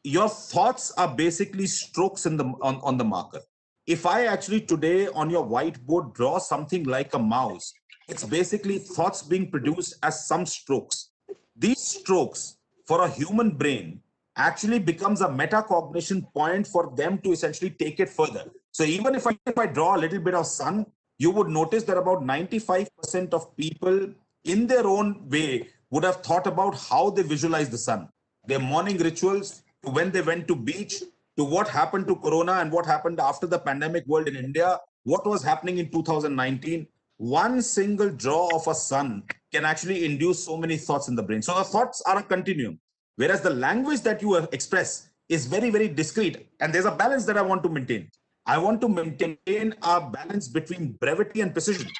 S5: your thoughts are basically strokes on the marker. If I actually today on your whiteboard draw something like a mouse, it's basically thoughts being produced as some strokes. These strokes for a human brain actually becomes a metacognition point for them to essentially take it further. So even if I draw a little bit of sun, you would notice that about 95% of people in their own way would have thought about how they visualize the sun. Their morning rituals, to when they went to beach, to what happened to Corona and what happened after the pandemic world in India, what was happening in 2019. One single draw of a sun can actually induce so many thoughts in the brain. So the thoughts are a continuum, whereas the language that you express is very, very discrete. And there's a balance that I want to maintain. I want to maintain a balance between brevity and precision.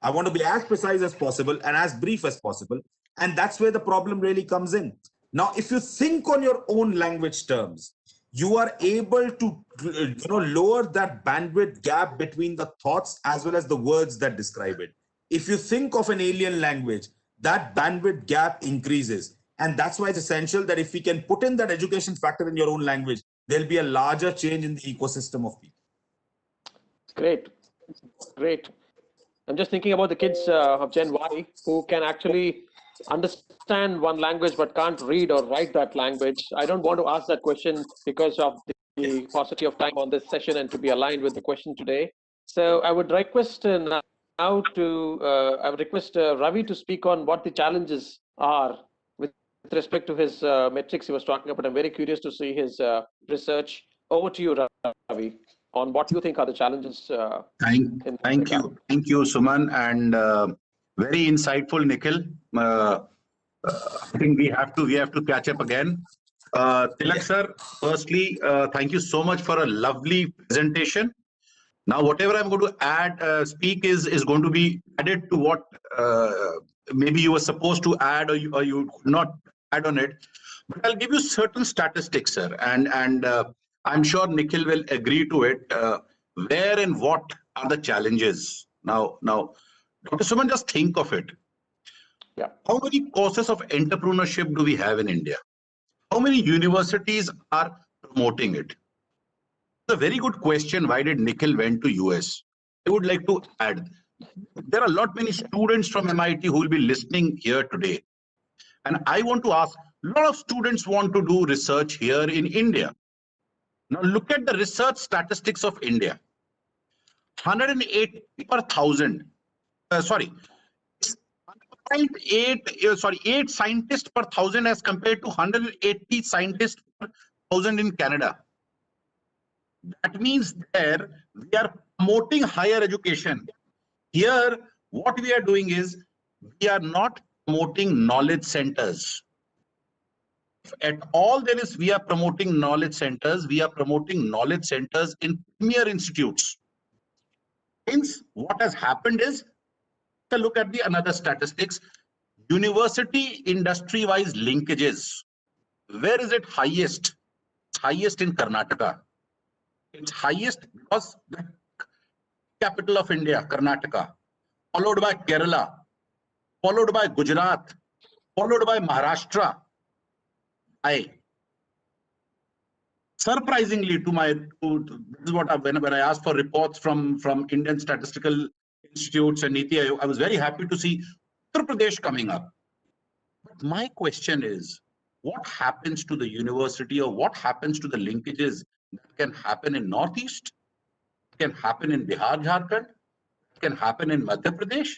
S5: I want to be as precise as possible and as brief as possible. And that's where the problem really comes in. Now, if you think on your own language terms, you are able to lower that bandwidth gap between the thoughts as well as the words that describe it. If you think of an alien language, that bandwidth gap increases. And that's why it's essential that if we can put in that education factor in your own language, there'll be a larger change in the ecosystem of people.
S4: Great, great. I'm just thinking about the kids of Gen Y who can actually understand one language but can't read or write that language. I don't want to ask that question because of the paucity of time on this session and to be aligned with the question today. So I would request Ravi to speak on what the challenges are with respect to his metrics he was talking about. I'm very curious to see his research. Over to you, Ravi, on what you think are the challenges.
S6: Thank you, Suman, and very insightful, Nikhil. I think we have to catch up again. Tilak sir, firstly, thank you so much for a lovely presentation. Now, whatever I'm going to speak is going to be added to what maybe you were supposed to add or you could not add on it. But I'll give you certain statistics, sir, and I'm sure Nikhil will agree to it. Where and what are the challenges? Now, Dr. Suman, just think of it.
S4: Yeah.
S6: How many courses of entrepreneurship do we have in India? How many universities are promoting it? It's a very good question. Why did Nikhil went to US? I would like to add, there are many students from MIT who will be listening here today. And I want to ask, a lot of students want to do research here in India. Now look at the research statistics of India. 180 per thousand, 8 scientists per thousand as compared to 180 scientists per thousand in Canada. That means there we are promoting higher education. Here, what we are doing is we are not promoting knowledge centers. If at all there is, we are promoting knowledge centers. We are promoting knowledge centers in premier institutes. Hence, what has happened is, take a look at the another statistics. University industry-wise linkages. Where is it highest? It's highest in Karnataka. It's highest because the capital of India, Karnataka, followed by Kerala, followed by Gujarat, followed by Maharashtra. Surprisingly, this is what when I asked for reports from Indian Statistical Institutes and Niti Aayog, I was very happy to see Uttar Pradesh coming up. But my question is, what happens to the university or what happens to the linkages that can happen in Northeast, can happen in Bihar, Jharkhand, can happen in Madhya Pradesh?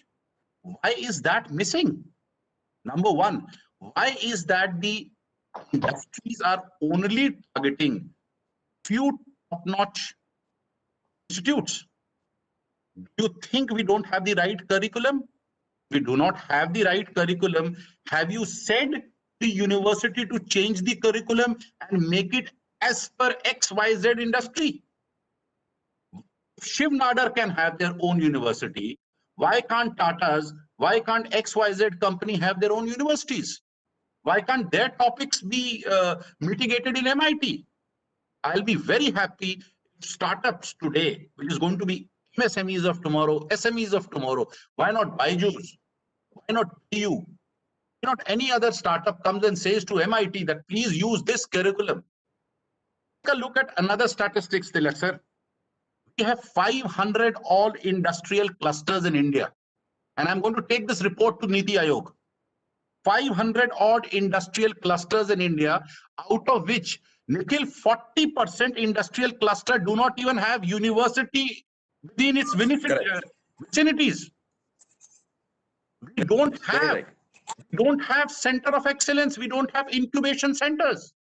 S6: Why is that missing? Number one, why is that the industries are only targeting few top-notch institutes? Do you think we don't have the right curriculum? We do not have the right curriculum. Have you said the university to change the curriculum and make it as per XYZ industry? Shiv Nadar can have their own university. Why can't Tata's, why can't XYZ company have their own universities? Why can't their topics be mitigated in MIT? I'll be very happy if startups today, which is going to be MSMEs of tomorrow, SMEs of tomorrow. Why not Byju's? Why not PU? Why not any other startup comes and says to MIT that please use this curriculum? Take a look at another statistics, Tilak sir. We have 500 all industrial clusters in India. And I'm going to take this report to Niti Aayog. 500 odd industrial clusters in India, out of which, Nikhil, 40% industrial cluster do not even have university within its vicinities. We don't have center of excellence. We don't have incubation centers.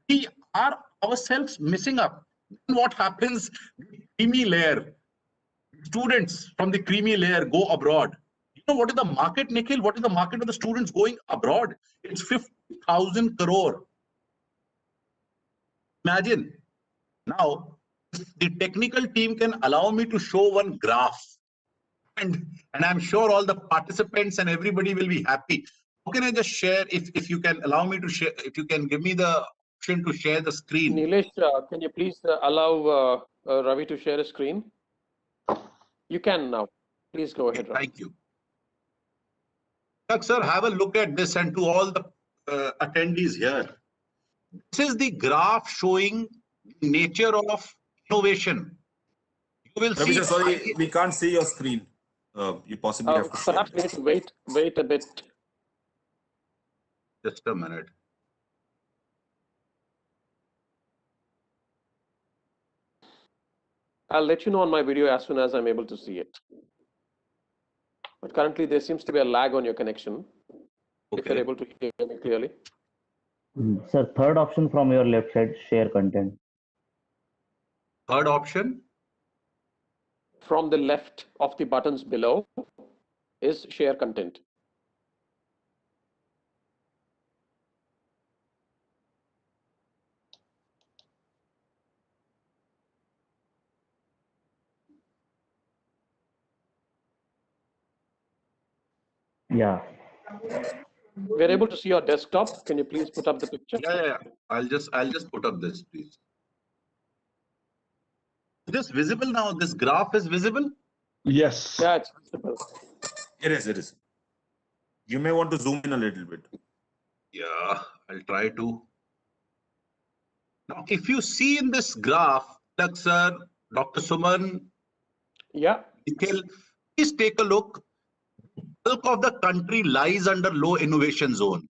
S6: We are ourselves missing up. Then what happens? The creamy layer, students from the creamy layer go abroad. You know what is the market, Nikhil? What is the market of the students going abroad? It's 50,000 crore. Imagine. Now, the technical team can allow me to show one graph. And I'm sure all the participants and everybody will be happy. How can I just share, if you can allow me to share, if you can give me the option to share the screen.
S4: Nilesh, can you please allow Ravi to share a screen? You can now. Please go ahead, Ravi.
S6: Thank you. Sir, have a look at this, and to all the attendees here. This is the graph showing the nature of innovation. You will
S5: Ravi,
S6: see.
S5: sorry, we can't see your screen. You possibly have to
S4: perhaps we need to wait a bit.
S6: Just a minute.
S4: I'll let you know on my video as soon as I'm able to see it. But currently there seems to be a lag on your connection. Okay. If you're able to hear me clearly.
S8: Sir, third option from your left side, share content.
S6: Third option?
S4: From the left of the buttons below is share content.
S8: Yeah.
S4: We're able to see your desktop. Can you please put up the picture?
S6: Yeah. I'll just put up this, please. Is this visible now? This graph is visible?
S7: Yes.
S4: Yeah, it's visible.
S5: It is. You may want to zoom in a little bit.
S6: Yeah, I'll try to. Now, if you see in this graph, Tilak sir, Dr. Suman,
S4: yeah,
S6: Nikhil, please take a look. Bulk of the country lies under low innovation zone.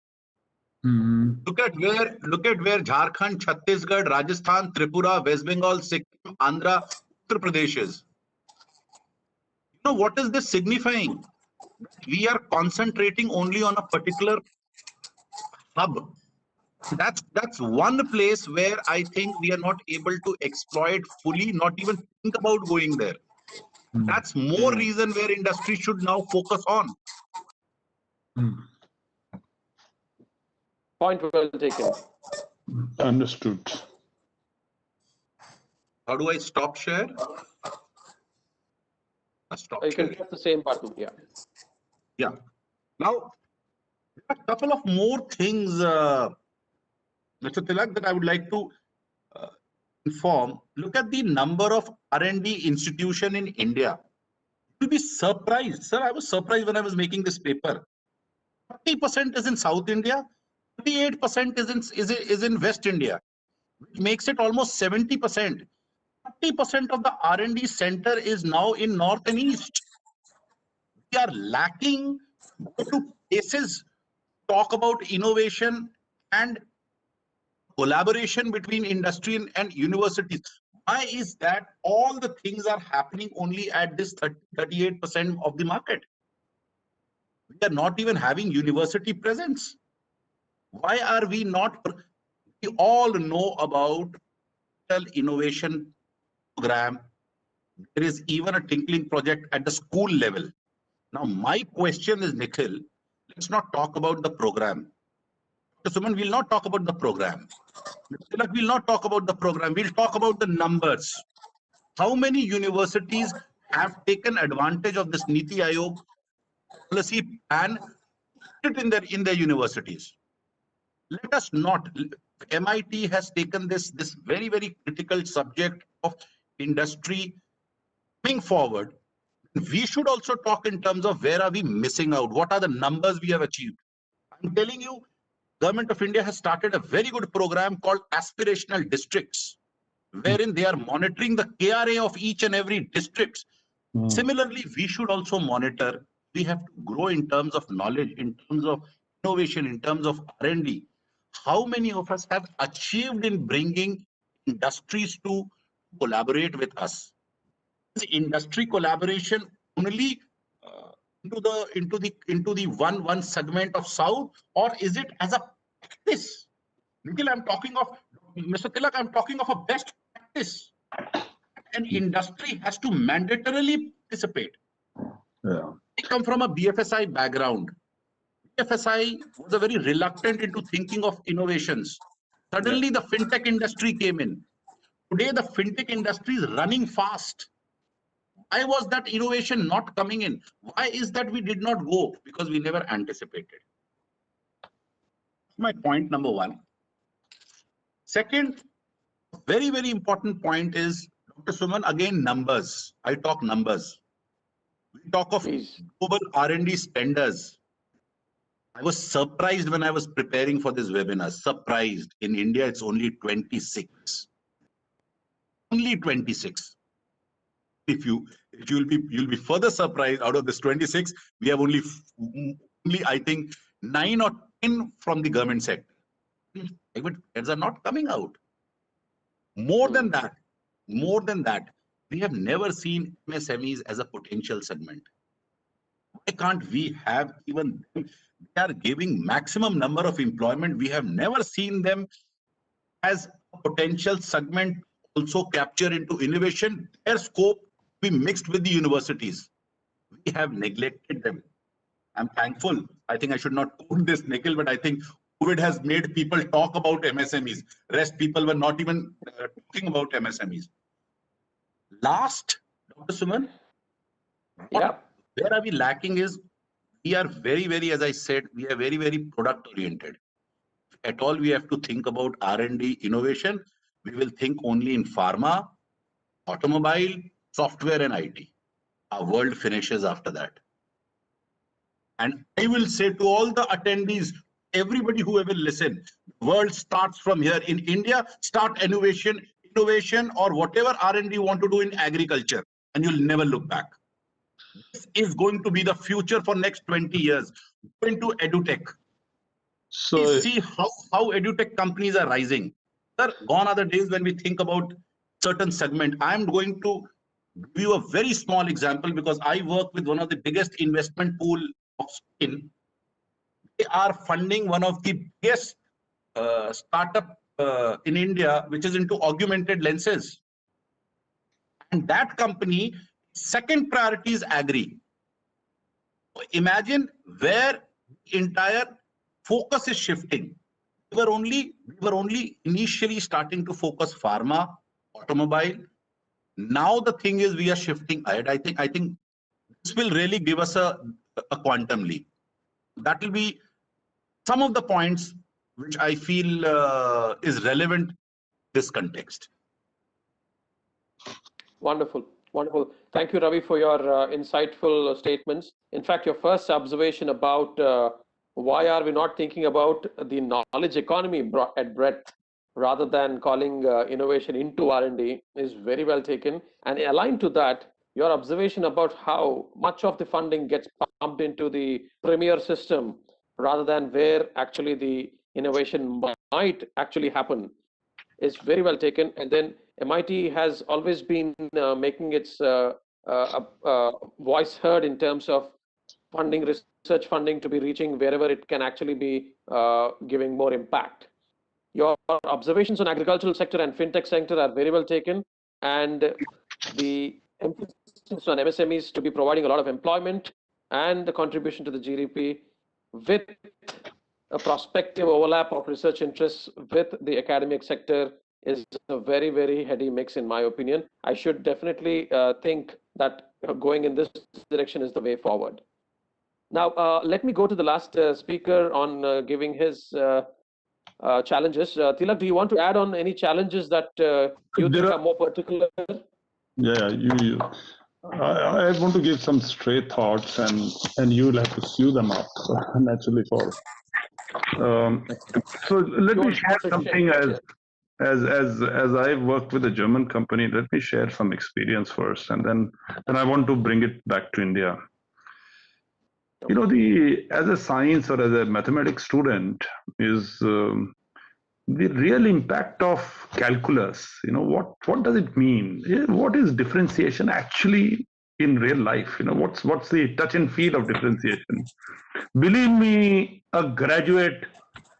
S6: Look at where Jharkhand, Chhattisgarh, Rajasthan, Tripura, West Bengal, Sikkim, Andhra, Uttar Pradesh is. You know what is this signifying? We are concentrating only on a particular hub. That's one place where I think we are not able to exploit fully, not even think about going there. That's more reason where industry should now focus on.
S4: Point well taken.
S7: Understood.
S6: How do I stop share? Stop
S4: you can press the same button.
S6: Yeah. Now, a couple of more things, Mr. Tilak, that I would like to inform. Look at the number of R&D institution in India. You'll be surprised. Sir, I was surprised when I was making this paper. 30% is in South India, 38% is in West India, which makes it almost 70%. 30% of the R&D center is now in North and East. We are lacking to places talk about innovation and collaboration between industry and universities. Why is that all the things are happening only at this 38% of the market? We are not even having university presence. Why are we not? We all know about innovation program. There is even a tinkling project at the school level. Now, my question is, Nikhil, let's not talk about the program. Suman will not talk about the program. Tilak will not talk about the program. We'll talk about the numbers. How many universities have taken advantage of this Niti Aayog policy and put it in their universities? Let us not. MIT has taken this very, very critical subject of industry coming forward. We should also talk in terms of where are we missing out? What are the numbers we have achieved? I'm telling you, Government of India has started a very good program called aspirational districts, wherein they are monitoring the KRA of each and every district. Similarly, we should also monitor we have to grow in terms of knowledge, in terms of innovation, in terms of R&D. How many of us have achieved in bringing industries to collaborate with us? Is industry collaboration only into the one segment of South, or is it as a practice? Nikhil, I'm talking of Mr. Tilak. I'm talking of a best practice. An industry has to mandatorily participate.
S7: Yeah.
S6: I come from a BFSI background. BFSI was a very reluctant into thinking of innovations. Suddenly, the fintech industry came in. Today, the fintech industry is running fast. Why was that innovation not coming in? Why is that we did not go? Because we never anticipated. My point number one. Second, very, very important point is, Dr. Suman, again, numbers. I talk numbers. We talk of global R&D spenders. I was surprised when I was preparing for this webinar. Surprised. In India, it's only 26. Only 26. You'll be further surprised. Out of this 26, we have only I think 9 or 10 from the government sector. Private players are not coming out. More than that, we have never seen MSMEs as a potential segment. Why can't we have even them? They are giving maximum number of employment. We have never seen them as a potential segment also capture into innovation. Their scope be mixed with the universities. We have neglected them. I'm thankful. I think I should not quote this, Nikhil, but I think COVID has made people talk about MSMEs. Rest people were not even talking about MSMEs. Last, Dr. Suman, where are we lacking is we are very, very, as I said, we are very, very product oriented. At all, we have to think about R&D innovation. We will think only in pharma, automobile, software, and IT. Our world finishes after that. And I will say to all the attendees, everybody who will listen, the world starts from here. In India, start innovation or whatever R&D you want to do in agriculture, and you'll never look back. This is going to be the future for next 20 years. Go into edutech. So see how edutech companies are rising. Sir, gone are the days when we think about certain segment. I'm going to give you a very small example because I work with one of the biggest investment pool of Spain. They are funding one of the biggest startup in India, which is into augmented lenses. And that company, second priority is agri. Imagine where the entire focus is shifting. We were only initially starting to focus pharma, automobile. Now the thing is we are shifting ahead. I think this will really give us a quantum leap. That will be some of the points which I feel is relevant in this context.
S4: Wonderful, wonderful. Thank you, Ravi, for your insightful statements. In fact, your first observation about why are we not thinking about the knowledge economy at breadth rather than calling innovation into R&D is very well taken. And aligned to that, your observation about how much of the funding gets pumped into the premier system rather than where actually the innovation might actually happen is very well taken. And then MIT has always been making its voice heard in terms of funding, research funding to be reaching wherever it can actually be giving more impact. Your observations on agricultural sector and fintech sector are very well taken, and the emphasis on MSMEs to be providing a lot of employment and the contribution to the GDP with a prospective overlap of research interests with the academic sector is a very, very heady mix in my opinion. I should definitely think that going in this direction is the way forward. Now, let me go to the last speaker on giving his challenges. Tilak, do you want to add on any challenges that you think are more particular?
S7: Yeah, I want to give some stray thoughts, and you'll have to sew them up naturally for. So let me share something as I've worked with a German company. Let me share some experience first, and then I want to bring it back to India. You know, as a science or as a mathematics student is the real impact of calculus. You know, what does it mean? What is differentiation actually in real life? You know, what's the touch and feel of differentiation? Believe me, a graduate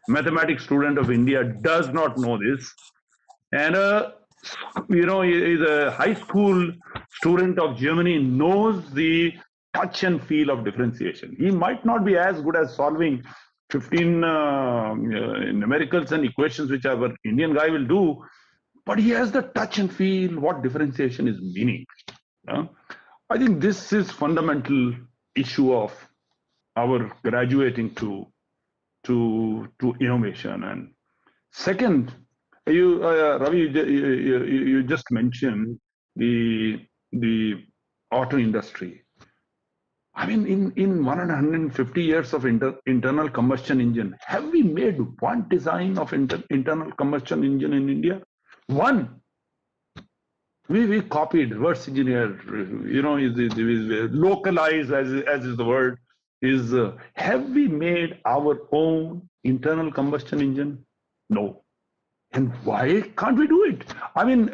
S7: mathematics student of India does not know this, and is a high school student of Germany knows the touch and feel of differentiation. He might not be as good as solving 15 numericals and equations, which our Indian guy will do, but he has the touch and feel what differentiation is meaning. I think this is fundamental issue of our graduating to innovation. And second, Ravi, you just mentioned the auto industry. I mean, in 150 years of internal combustion engine, have we made one design of internal combustion engine in India? One. We copied, reverse engineered, is localized, as is the word, is have we made our own internal combustion engine? No. And why can't we do it? I mean,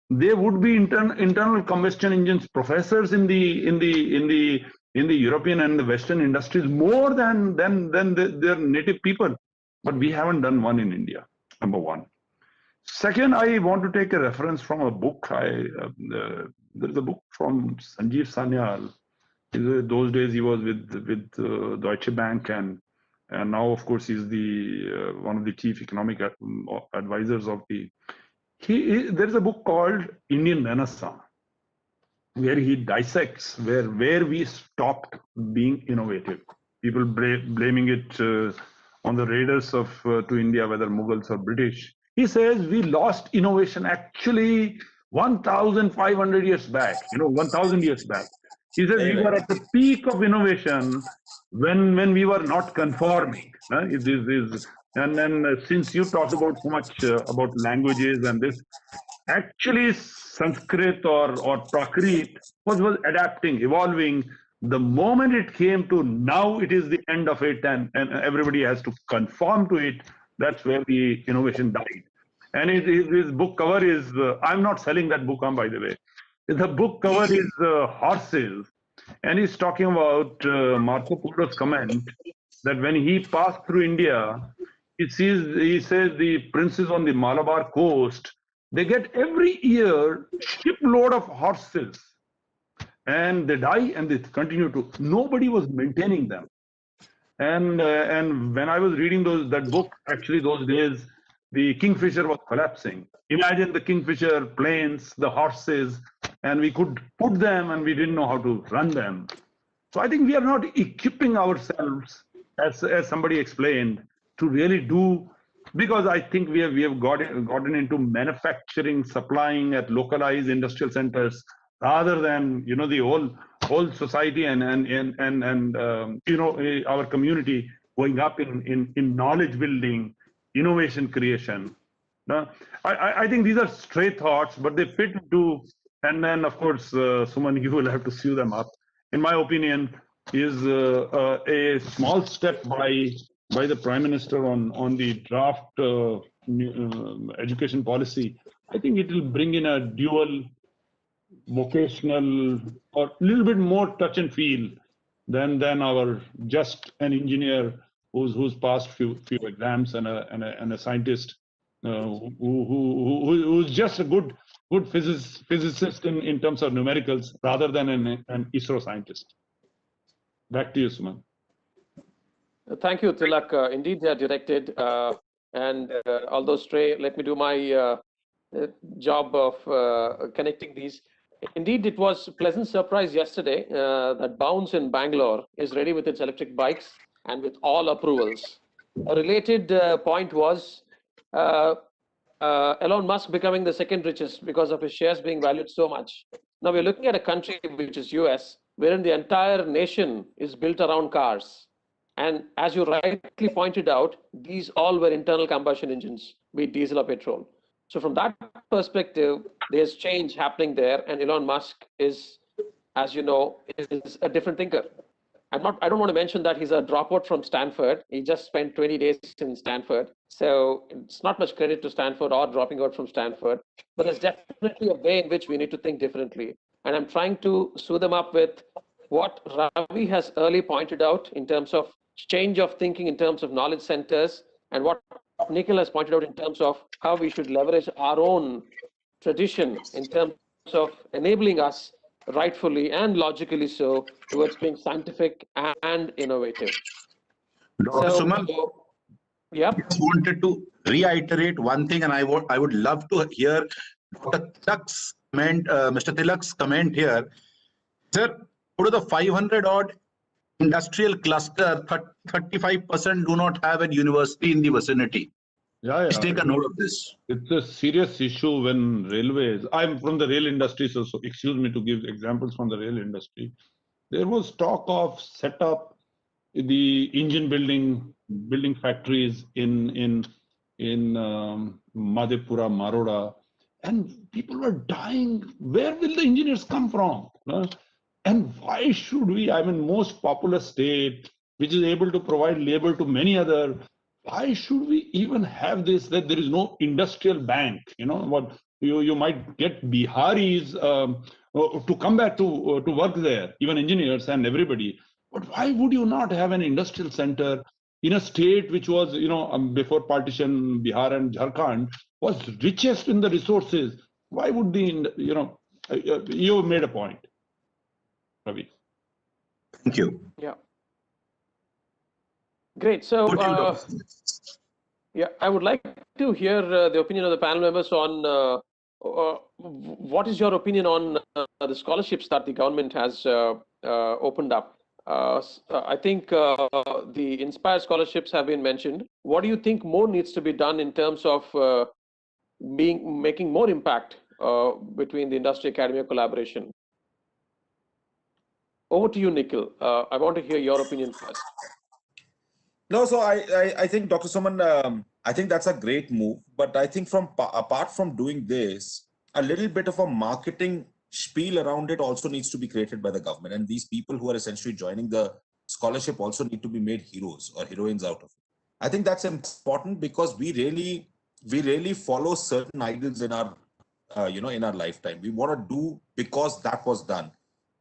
S7: there would be internal combustion engines professors in the European and the Western industries more than their native people, but we haven't done one in India. Number one. Second, I want to take a reference from a book. There's a book from Sanjeev Sanyal. Those days he was with Deutsche Bank, and now, of course, he's the one of the chief economic advisors of the. There's a book called Indian Renaissance, where he dissects where we stopped being innovative. People blaming it on the raiders to India, whether Mughals or British. He says we lost innovation actually 1,500 years back, 1,000 years back. He says we were at the peak of innovation when we were not conforming. And then since you talked about so much about languages and this, actually Sanskrit or Prakrit was adapting, evolving. The moment it came to now, it is the end of it, and everybody has to conform to it. That's where the innovation died. And his book cover is, I'm not selling that book on, by the way. The book cover is horses. And he's talking about Marco Polo's comment that when he passed through India, he says the princes on the Malabar coast, they get every year shipload of horses. And they die and they continue to, nobody was maintaining them. And when I was reading that book, actually those days, the Kingfisher was collapsing. Imagine the Kingfisher planes, the horses, and we could put them and we didn't know how to run them. So I think we are not equipping ourselves, as somebody explained, to really do, because I think we have gotten into manufacturing, supplying at localized industrial centers, rather than the whole society and our community going up in knowledge building, innovation creation. I think these are stray thoughts, but they fit into, and then of course, Suman, you will have to sew them up. In my opinion, is a small step by the Prime Minister on the draft education policy. I think it will bring in a dual vocational or a little bit more touch and feel than our just an engineer who's passed few exams and a scientist who's just a good physicist in terms of numericals rather than an ISRO scientist. Back to you, Suman.
S4: Thank you, Tilak. Indeed, they are directed. And although stray, let me do my job of connecting these. Indeed, it was a pleasant surprise yesterday that Bounce in Bangalore is ready with its electric bikes and with all approvals. A related point was Elon Musk becoming the second richest because of his shares being valued so much. Now we're looking at a country which is US, wherein the entire nation is built around cars. And as you rightly pointed out, these all were internal combustion engines, be it diesel or petrol. So from that perspective, there's change happening there, and Elon Musk is, as you know, is a different thinker. I don't want to mention that he's a dropout from Stanford. He just spent 20 days in Stanford. So it's not much credit to Stanford or dropping out from Stanford, but there's definitely a way in which we need to think differently. And I'm trying to soothe them up with what Ravi has early pointed out in terms of change of thinking, in terms of knowledge centers, and what Nikhil has pointed out in terms of how we should leverage our own tradition in terms of enabling us rightfully and logically so towards being scientific and innovative.
S6: Dr. Suman,
S4: yeah.
S6: I just wanted to reiterate one thing, and I would love to hear Dr. Tilak's comment, Mr. Tilak's comment here. Sir, out of the 500 odd industrial cluster, 35% do not have a university in the vicinity.
S7: Yeah.
S6: Let's take a note of this.
S7: It's a serious issue when railways, I'm from the rail industry, so excuse me to give examples from the rail industry. There was talk of set up the engine building factories in Madhepura, Maroda, and people were dying. Where will the engineers come from? And why should we, I mean, most populous state, which is able to provide labor to many other, why should we even have this, that there is no industrial bank? What you might get Biharis to come back to work there, even engineers and everybody. But why would you not have an industrial center in a state which was, before partition, Bihar and Jharkhand was richest in the resources? Why would you made a point, Ravi.
S6: Thank you.
S4: Yeah. Great. So, I would like to hear the opinion of the panel members on what is your opinion on the scholarships that the government has opened up. I think the Inspire scholarships have been mentioned. What do you think more needs to be done in terms of making more impact between the industry academia collaboration? Over to you, Nikhil. I want to hear your opinion first.
S5: No, so I think, Dr. Suman, I think that's a great move. But I think apart from doing this, a little bit of a marketing spiel around it also needs to be created by the government. And these people who are essentially joining the scholarship also need to be made heroes or heroines out of it. I think that's important because we really follow certain idols in our, in our lifetime. We want to do because that was done.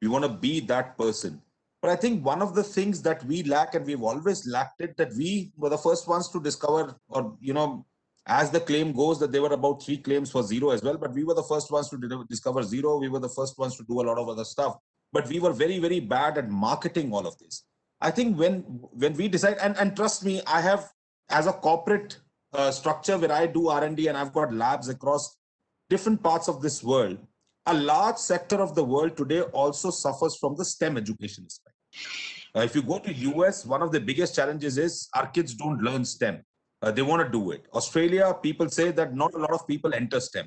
S5: We want to be that person. But I think one of the things that we lack, and we've always lacked it, that we were the first ones to discover, or, as the claim goes, that there were about 3 claims for zero as well, but we were the first ones to discover zero. We were the first ones to do a lot of other stuff, but we were very, very bad at marketing all of this. I think when we decide, and trust me, I have, as a corporate structure where I do R&D and I've got labs across different parts of this world, a large sector of the world today also suffers from the STEM education aspect. If you go to US, one of the biggest challenges is our kids don't learn STEM. They want to do it. Australia, people say that not a lot of people enter STEM.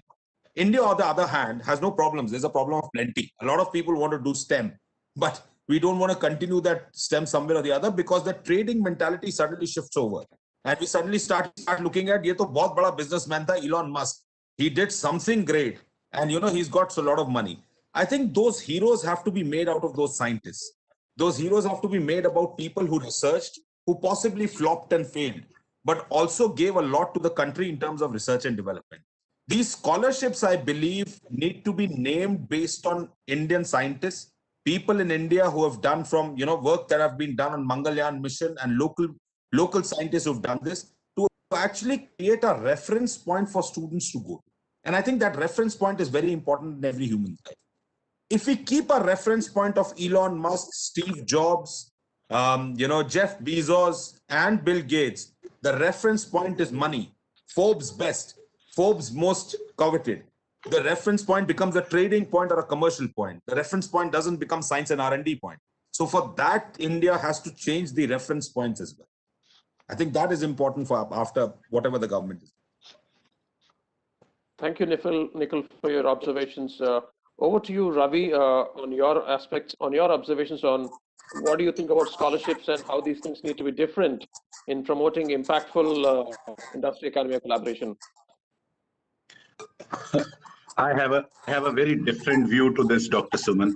S5: India, on the other hand, has no problems. There's a problem of plenty. A lot of people want to do STEM, but we don't want to continue that STEM somewhere or the other because the trading mentality suddenly shifts over. And we suddenly start looking at, ye to bahut bada businessman tha, Elon Musk. He did something great. And, he's got a lot of money. I think those heroes have to be made out of those scientists. Those heroes have to be made about people who researched, who possibly flopped and failed, but also gave a lot to the country in terms of research and development. These scholarships, I believe, need to be named based on Indian scientists, people in India who have done from, work that have been done on Mangalyaan mission, and local scientists who've done this, to actually create a reference point for students to go to. And I think that reference point is very important in every human life. If we keep a reference point of Elon Musk, Steve Jobs, Jeff Bezos and Bill Gates, the reference point is money. Forbes best, Forbes most coveted. The reference point becomes a trading point or a commercial point. The reference point doesn't become science and R&D point. So for that, India has to change the reference points as well. I think that is important for after whatever the government is.
S4: Thank you, Nikhil, for your observations. Over to you, Ravi, on your aspects, on your observations on what do you think about scholarships and how these things need to be different in promoting impactful industry academia collaboration?
S6: I have a very different view to this, Dr. Suman.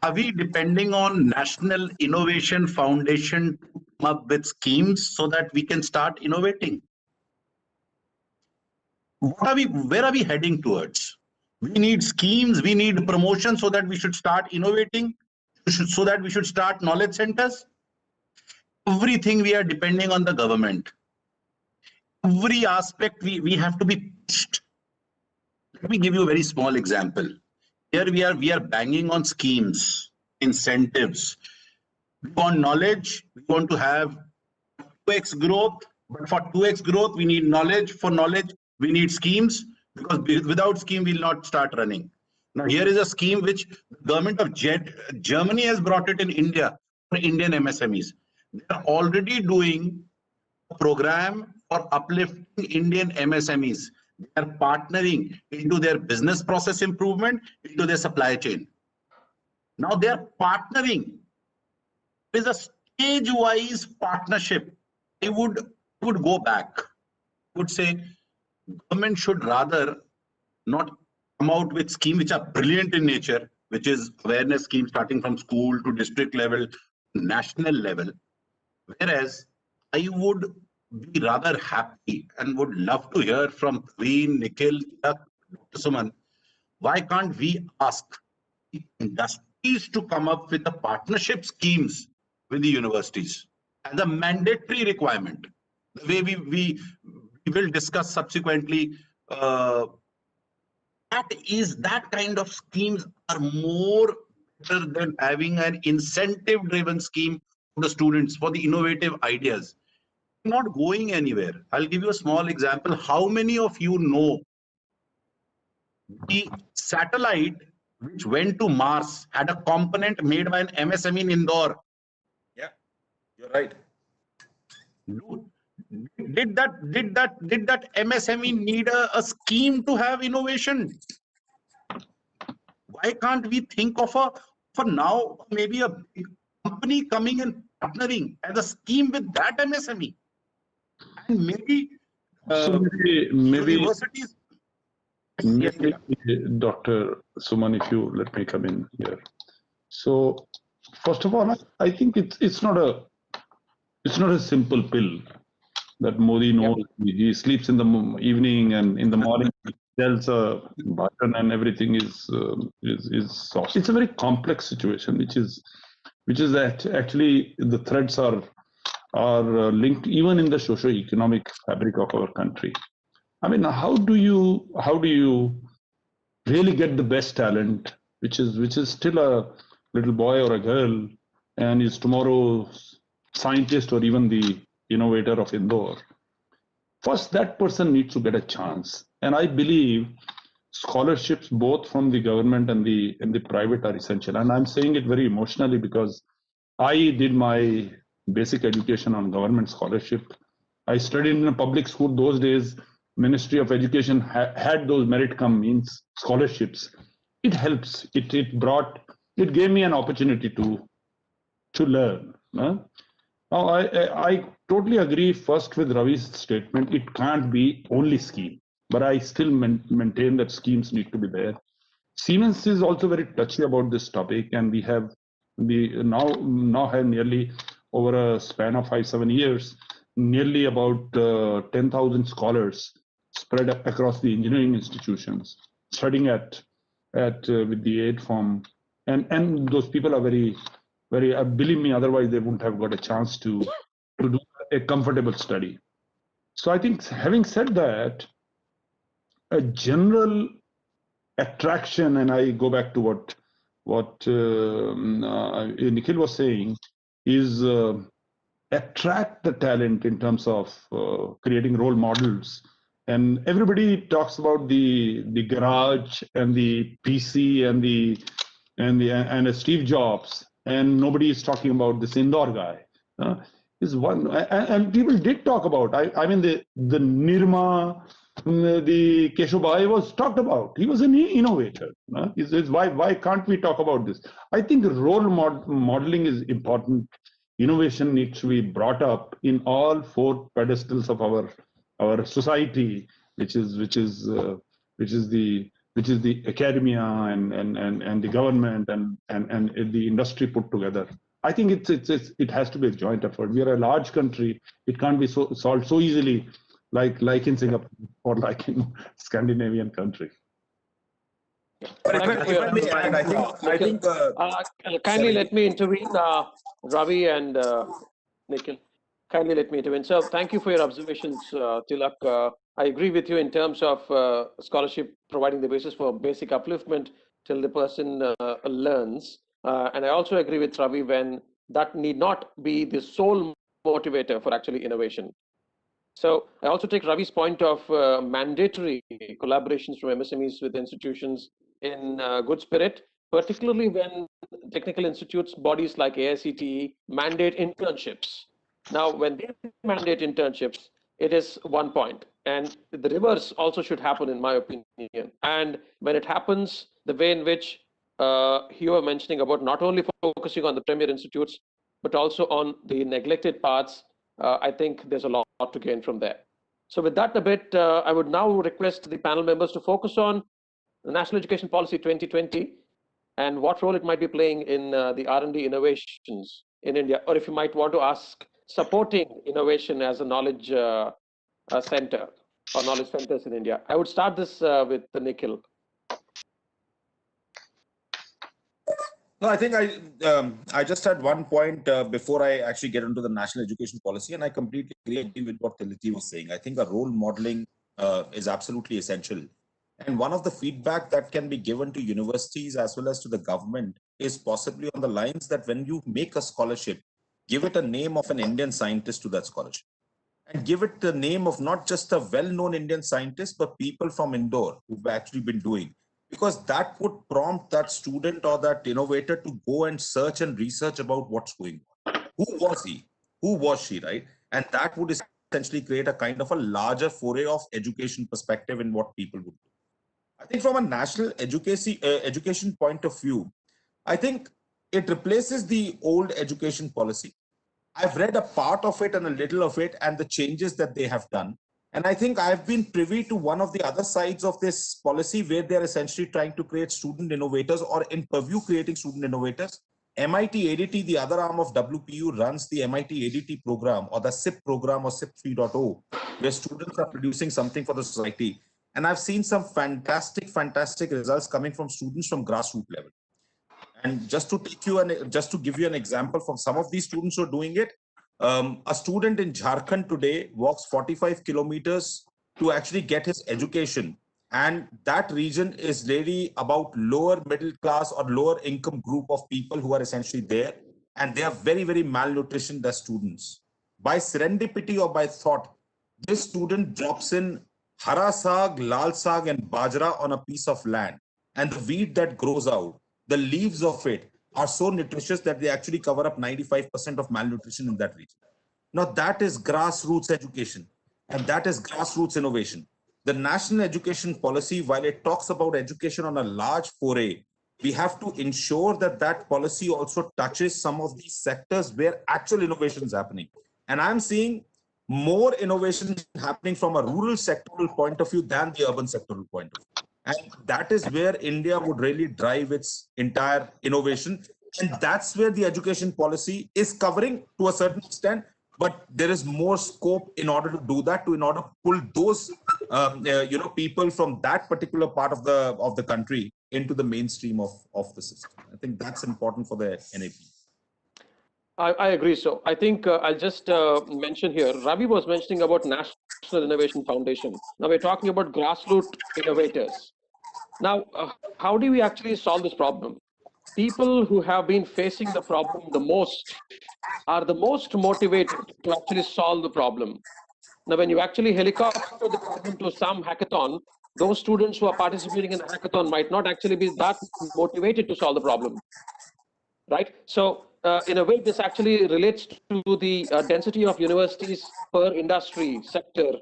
S6: Are we depending on National Innovation Foundation to come up with schemes so that we can start innovating? Where are we heading towards? We need schemes, we need promotion so that we should start innovating, so that we should start knowledge centers. Everything we are depending on the government. Every aspect we have to be pushed. Let me give you a very small example. Here we are banging on schemes, incentives. We want knowledge, we want to have 2x growth, but for 2x growth, we need knowledge. For knowledge, we need schemes, because without scheme, we'll not start running. Now, here is a scheme which the government of Germany has brought it in India for Indian MSMEs. They are already doing a program for uplifting Indian MSMEs. They are partnering into their business process improvement, into their supply chain. Now they are partnering. It is a stage-wise partnership. I would go back. I would say government should rather not come out with schemes which are brilliant in nature, which is awareness schemes starting from school to district level, national level. Whereas I would be rather happy and would love to hear from Ravi, Nikhil, Dr. Suman, why can't we ask industries to come up with the partnership schemes with the universities as a mandatory requirement? The way we will discuss subsequently, that kind of schemes are more better than having an incentive-driven scheme for the students, for the innovative ideas. Not going anywhere. I'll give you a small example. How many of you know the satellite which went to Mars had a component made by an MSME in Indore?
S5: Yeah, you're right.
S6: Did that MSME need a scheme to have innovation? Why can't we think of for now maybe a big company coming and partnering as a scheme with that MSME? And maybe universities.
S7: Maybe Dr. Suman, if you let me come in here. So first of all, I think it's not a simple pill that Modi knows. Yeah. He sleeps in the evening and in the morning he tells a button and everything is soft. It's a very complex situation, which is that actually the threads are linked even in the socio-economic fabric of our country. I mean, how do you really get the best talent, which is still a little boy or a girl, and is tomorrow's scientist or even the innovator of Indore? First, that person needs to get a chance, and I believe scholarships both from the government and the private are essential. And I'm saying it very emotionally because I did my basic education on government scholarship. I studied in a public school. Those days, Ministry of Education had those merit cum means scholarships. It helps. It gave me an opportunity to learn. Now I totally agree first with Ravi's statement. It can't be only scheme, but I still maintain that schemes need to be there. Siemens is also very touchy about this topic, and we have now have nearly over a span of 5-7 years, nearly about 10,000 scholars spread across the engineering institutions, studying at with the aid from, and those people are very, believe me, otherwise they wouldn't have got a chance to do a comfortable study. So I think, having said that, a general attraction, and I go back to what Nikhil was saying, is attract the talent in terms of creating role models. And everybody talks about the garage and the PC and Steve Jobs, and nobody is talking about this Indore guy. Is one, and people did talk about. I mean, the Nirma, the Keshubai was talked about. He was an innovator. Why can't we talk about this? I think role modeling is important. Innovation needs to be brought up in all 4 pedestals of our society, which is the which is the academia and the government and the industry put together. I think it has to be a joint effort. We are a large country. It can't be solved so easily like in Singapore or like in Scandinavian country.
S4: Kindly let me intervene, Ravi and Nikhil. Kindly let me intervene. So thank you for your observations, Tilak. I agree with you in terms of scholarship providing the basis for basic upliftment till the person learns. And I also agree with Ravi when that need not be the sole motivator for actually innovation. So I also take Ravi's point of mandatory collaborations from MSMEs with institutions in good spirit, particularly when technical institutes, bodies like AICTE mandate internships. Now, when they mandate internships, it is one point. And the reverse also should happen, in my opinion. And when it happens, the way in which you were mentioning about not only focusing on the premier institutes, but also on the neglected parts, I think there's a lot to gain from there. So with that a bit, I would now request the panel members to focus on the National Education Policy 2020 and what role it might be playing in the R&D innovations in India, or if you might want to ask, supporting innovation as a knowledge center or knowledge centers in India. I would start this with Nikhil.
S5: No, I think I just had one point before I actually get into the national education policy, and I completely agree with what Tilak was saying. I think a role modeling is absolutely essential. And one of the feedback that can be given to universities as well as to the government is possibly on the lines that when you make a scholarship, give it a name of an Indian scientist to that scholarship. And give it the name of not just a well-known Indian scientist, but people from Indore who've actually been doing. Because that would prompt that student or that innovator to go and search and research about what's going on. Who was he? Who was she, right? And that would essentially create a kind of a larger foray of education perspective in what people would do. I think from a national education point of view, I think it replaces the old education policy. I've read a part of it and a little of it and the changes that they have done. And I think I've been privy to one of the other sides of this policy where they're essentially trying to create student innovators, or in purview creating student innovators. MIT ADT, the other arm of WPU, runs the MIT ADT program or the SIP program or SIP 3.0, where students are producing something for the society. And I've seen some fantastic results coming from students from grassroots level. And just to give you an example from some of these students who are doing it, a student in Jharkhand today walks 45 kilometers to actually get his education. And that region is really about lower middle class or lower income group of people who are essentially there. And they are very, very malnutritioned as students. By serendipity or by thought, this student drops in hara saag, lal saag and bajra on a piece of land. And the wheat that grows out, the leaves of it are so nutritious that they actually cover up 95% of malnutrition in that region. Now that is grassroots education, and that is grassroots innovation. The national education policy, while it talks about education on a large foray, we have to ensure that that policy also touches some of these sectors where actual innovation is happening. And I'm seeing more innovation happening from a rural sectoral point of view than the urban sectoral point of view. And that is where India would really drive its entire innovation. And that's where the education policy is covering to a certain extent. But there is more scope in order to do that, in order to pull those people from that particular part of the country into the mainstream of the system. I think that's important for the NAP.
S4: I agree. So I think I'll just mention here, Ravi was mentioning about National Innovation Foundation. Now we're talking about grassroots innovators. Now, how do we actually solve this problem? People who have been facing the problem the most are the most motivated to actually solve the problem. Now, when you actually helicopter the problem to some hackathon, those students who are participating in the hackathon might not actually be that motivated to solve the problem, right? So in a way, this actually relates to the density of universities per industry sector,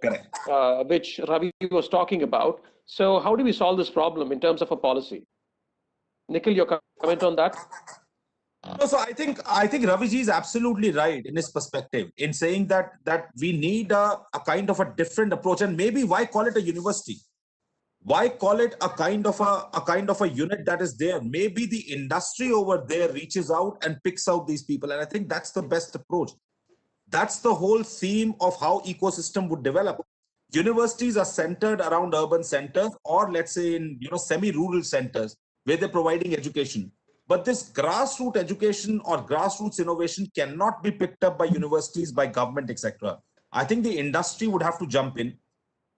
S4: which Ravi was talking about. So how do we solve this problem in terms of a policy? Nikhil, your comment on that?
S5: No, so I think Raviji is absolutely right in his perspective in saying that we need a kind of a different approach. And maybe why call it a university? Why call it a kind of a unit that is there? Maybe the industry over there reaches out and picks out these people. And I think that's the best approach. That's the whole theme of how ecosystem would develop. Universities are centered around urban centers, or let's say in semi-rural centers where they're providing education. But this grassroots education or grassroots innovation cannot be picked up by universities, by government, etc. I think the industry would have to jump in.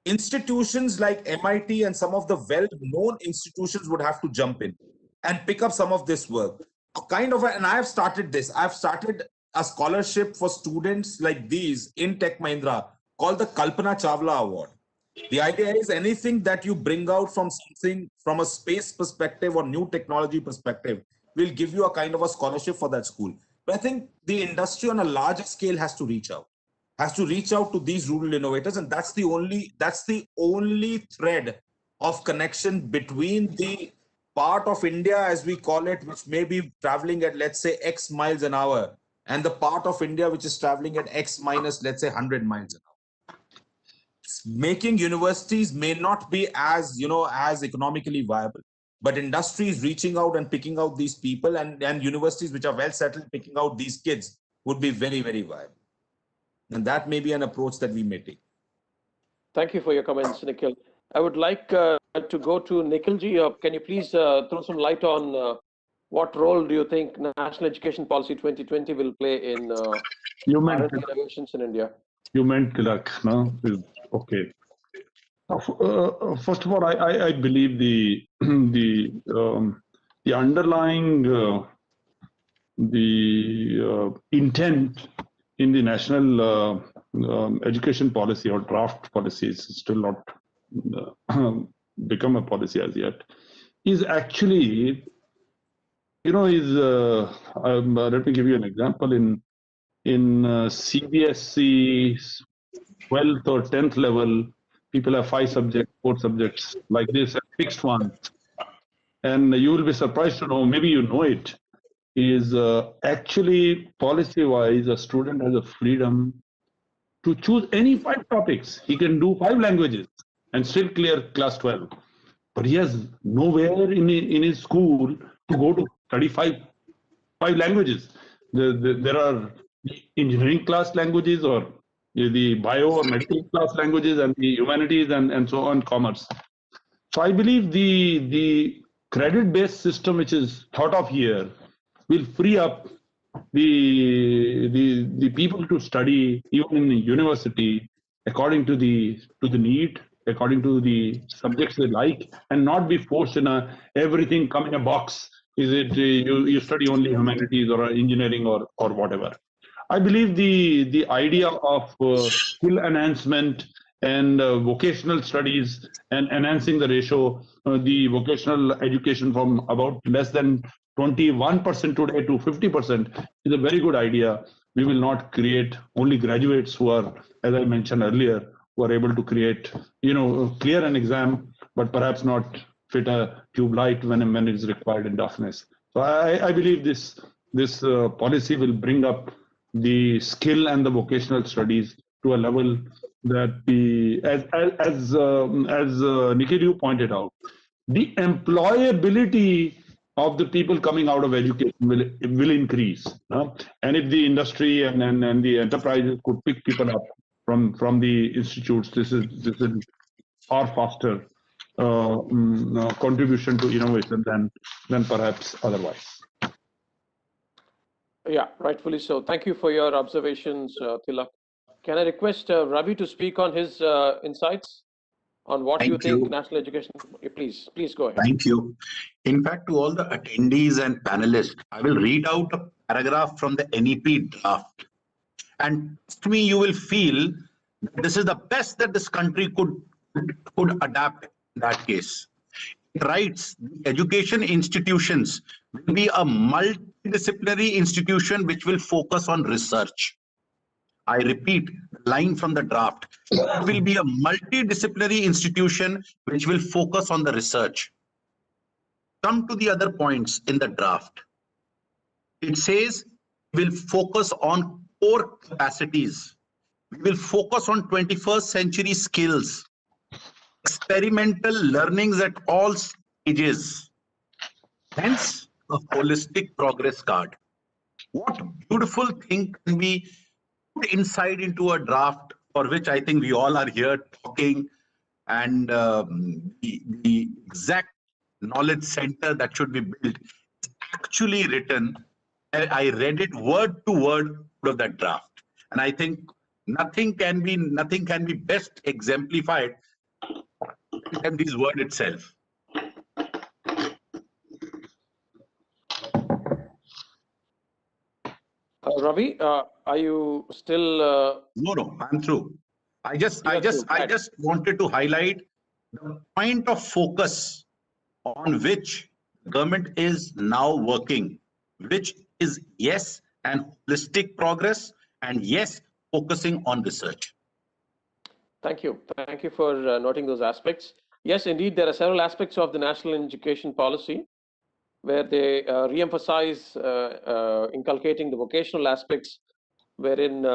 S5: Institutions like MIT and some of the well-known institutions would have to jump in and pick up some of this work. And I have started this. I've started a scholarship for students like these in Tech Mahindra called the Kalpana Chawla Award. The idea is anything that you bring out from something from a space perspective or new technology perspective, we'll give you a kind of a scholarship for that school. But I think the industry on a larger scale has to reach out to these rural innovators. And that's the only thread of connection between the part of India, as we call it, which may be traveling at, let's say, X miles an hour, and the part of India which is traveling at X minus, let's say, 100 miles an hour. Making universities may not be as economically viable, but industries reaching out and picking out these people, and universities which are well settled picking out these kids would be very, very viable. And that may be an approach that we may take.
S4: Thank you for your comments, Nikhil. I would like to go to Nikhil ji. Can you please throw some light on what role do you think National Education Policy 2020 will play in R&D innovations in India?
S7: You meant Tilak, no? Okay. First of all, I believe the underlying intent in the national education policy or draft policy is still not become a policy as yet, is actually, let me give you an example. In CBSE 12th or 10th level, people have 5 subjects, 4 subjects like this, fixed ones. And you will be surprised to know, maybe you know it, is actually policy-wise, a student has a freedom to choose any 5 topics. He can do 5 languages and still clear class 12. But he has nowhere in his school to go to study 5 languages. There are engineering class languages, or the bio or medical class languages, and the humanities and so on, commerce. So I believe the credit-based system which is thought of here will free up the people to study even in the university according to the need, according to the subjects they like, and not be forced in everything come in a box. Is it you study only humanities or engineering or whatever? I believe the idea of skill enhancement and vocational studies and enhancing the ratio, the vocational education from about less than 21% today to 50% is a very good idea. We will not create only graduates who are, as I mentioned earlier, who are able to create, clear an exam, but perhaps not fit a tube light when it is required in darkness. So I believe this policy will bring up the skill and the vocational studies to a level that as Nikhil, you pointed out, the employability of the people coming out of education will increase. And if the industry and the enterprises could pick people up from the institutes, this is far faster contribution to innovation than perhaps otherwise.
S4: Yeah, rightfully so. Thank you for your observations, Tilak. Can I request Ravi to speak on his insights on what you think national education? Please go ahead.
S6: Thank you. In fact, to all the attendees and panelists, I will read out a paragraph from the NEP draft. And to me, you will feel that this is the best that this country could adapt in that case. It writes, education institutions will be a multidisciplinary institution which will focus on research. I repeat, line from the draft. It will be a multidisciplinary institution which will focus on the research. Come to the other points in the draft. It says we will focus on core capacities. We will focus on 21st century skills. experimental learnings at all stages. Hence, a holistic progress card. What beautiful thing can be put inside into a draft for which I think we all are here talking, and the exact knowledge center that should be built is actually written. I read it word to word out of that draft, and I think nothing can be best exemplified than this word itself.
S4: Ravi, are you still?
S6: No, I'm through. I just
S4: Right.
S6: wanted to highlight the point of focus on which government is now working, which is yes, and holistic progress, and yes, focusing on research.
S4: Thank you. Thank you for noting those aspects. Yes, indeed, there are several aspects of the national education policy where they re-emphasize inculcating the vocational aspects, wherein,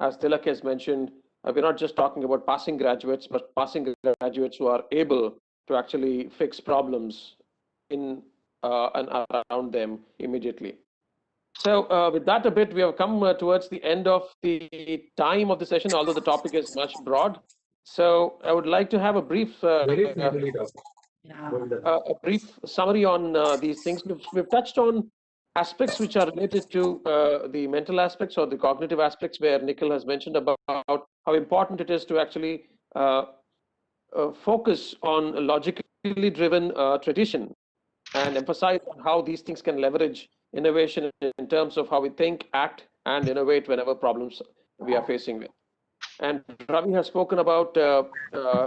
S4: as Tilak has mentioned, we're not just talking about passing graduates, but passing graduates who are able to actually fix problems in and around them immediately. So with that a bit, we have come towards the end of the time of the session, although the topic is much broad. So I would like to have a brief summary on these things. We've touched on aspects which are related to the mental aspects or the cognitive aspects, where Nikhil has mentioned about how important it is to actually focus on logically driven tradition and emphasize on how these things can leverage innovation in terms of how we think, act, and innovate whenever problems we are facing with. And Ravi has spoken about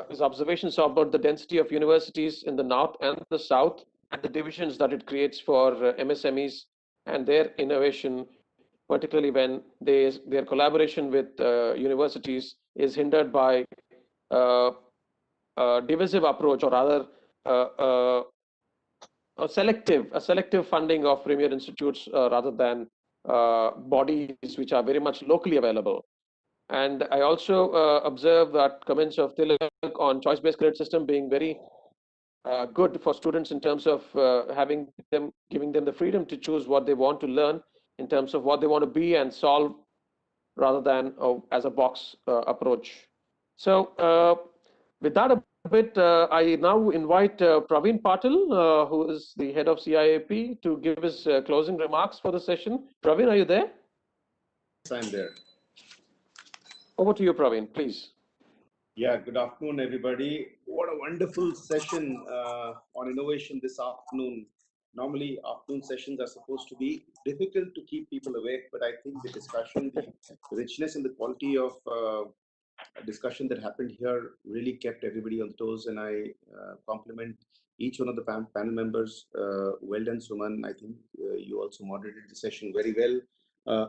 S4: his observations about the density of universities in the north and the south, and the divisions that it creates for MSMEs and their innovation, particularly when their collaboration with universities is hindered by a divisive approach, or rather a selective funding of premier institutes rather than bodies which are very much locally available. And I also observe that comments of Tilak on choice-based credit system being very good for students in terms of giving them the freedom to choose what they want to learn in terms of what they want to be and solve, rather than as a box approach. So with that a bit, I now invite Praveen Patil, who is the head of CIAP, to give his closing remarks for the session. Praveen, are you there?
S9: Yes, I'm there.
S4: Over to you, Praveen, please.
S9: Yeah, good afternoon, everybody. What a wonderful session on innovation this afternoon. Normally, afternoon sessions are supposed to be difficult to keep people awake, but I think the discussion, the richness and the quality of discussion that happened here really kept everybody on toes, and I compliment each one of the panel members. Well done, Suman. I think you also moderated the session very well.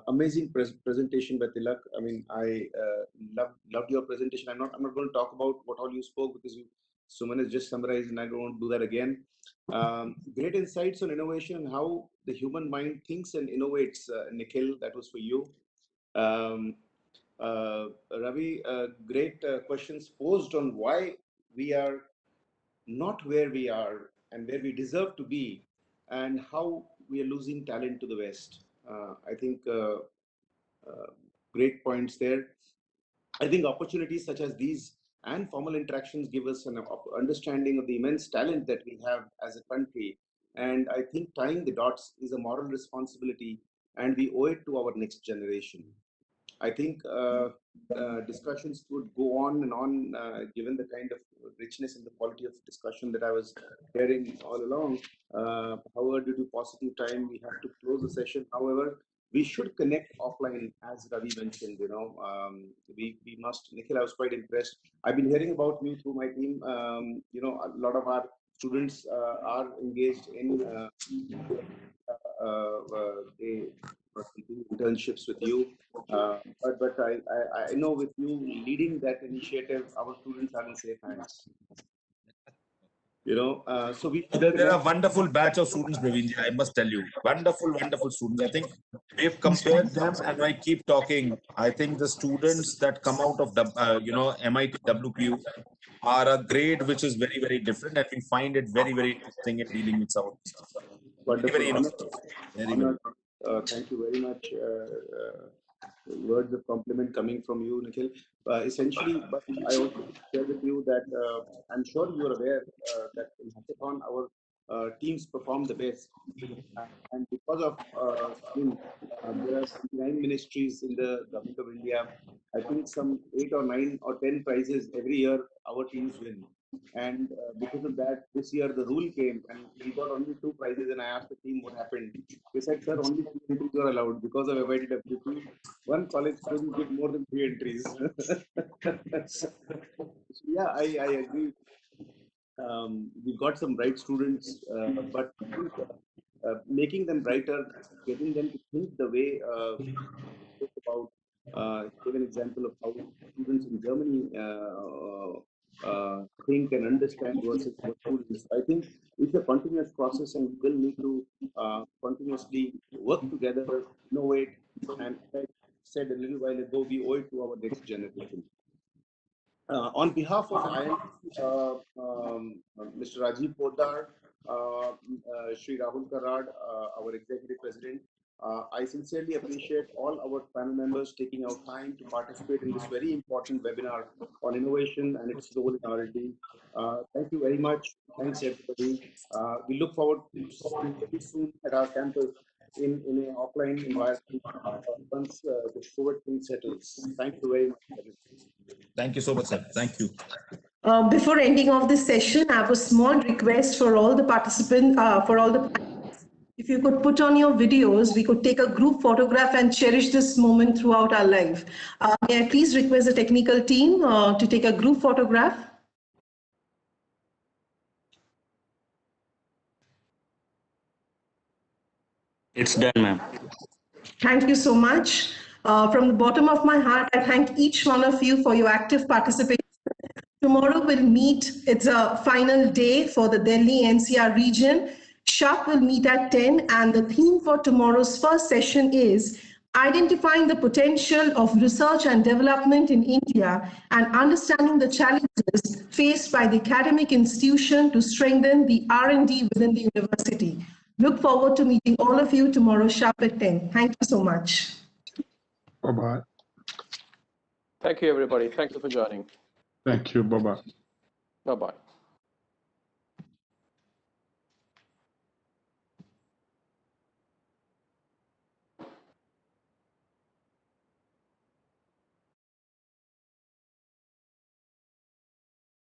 S9: Amazing presentation by Tilak. I mean, I loved your presentation. I'm not going to talk about what all you spoke, because Suman has just summarized, and I don't want to do that again. Great insights on innovation and how the human mind thinks and innovates. Nikhil, that was for you. Ravi, great questions posed on why we are not where we are and where we deserve to be, and how we are losing talent to the West. I think great points there. I think opportunities such as these and formal interactions give us an understanding of the immense talent that we have as a country. And I think tying the dots is a moral responsibility, and we owe it to our next generation. I think discussions would go on and on, given the kind of richness and the quality of discussion that I was hearing all along. However, due to paucity of time, we have to close the session. However, we should connect offline, as Ravi mentioned. We must. Nikhil, I was quite impressed. I've been hearing about you through my team. A lot of our students are engaged in internships with you. But I know with you leading that initiative, our students are in safe hands. So we
S5: they're a wonderful batch of students, Praveerji, I must tell you. Wonderful students. I think we've compared them, and I keep talking. I think the students that come out of MIT WPU are a grade which is very different, and we find it very interesting in dealing with some of these things.
S9: Wonderful.
S5: Very interesting. Very.
S9: Thank you very much. Words of compliment coming from you, Nikhil. Essentially, but I also share with you that I'm sure you are aware that in Hackathon our teams perform the best, and because of there are 29 ministries in the Government of India. I think some 8 or 9 or 10 prizes every year our teams win. And because of that, this year the rule came and we got only 2 prizes. And I asked the team what happened. They said, sir, only 3 entries were allowed because of MITWP. One college couldn't give more than 3 entries. So, yeah, I agree. We got some bright students, but I think making them brighter, getting them to think the way spoke about, give an example of how students in Germany think and understand versus what students. I think it's a continuous process, and we will need to continuously work together, innovate, and as I said a little while ago, we owe it to our next generation. On behalf of IND, Mr. Rajiv Poddar, Shri Rahul Karad, our Executive President, I sincerely appreciate all our panel members taking out time to participate in this very important webinar on innovation and its role in R&D. Thank you very much. Thanks, everybody. We look forward to seeing you very soon at our campus in an offline environment once the COVID thing settles. Thank you very much, everybody.
S5: Thank you so much, sir. Thank you.
S1: Before ending off this session, I have a small request for all the participants, if you could put on your videos, we could take a group photograph and cherish this moment throughout our life. May I please request the technical team to take a group photograph?
S10: It's done, ma'am.
S1: Thank you so much. From the bottom of my heart, I thank each one of you for your active participation. Tomorrow we'll meet, it's a final day for the Delhi NCR region. Sharp will meet at 10, and the theme for tomorrow's first session is identifying the potential of research and development in India and understanding the challenges faced by the academic institution to strengthen the R&D within the university. Look forward to meeting all of you tomorrow sharp at 10. Thank you so much.
S7: Bye-bye.
S4: Thank you, everybody. Thank you for joining.
S7: Thank you. Bye-bye.
S4: Bye-bye.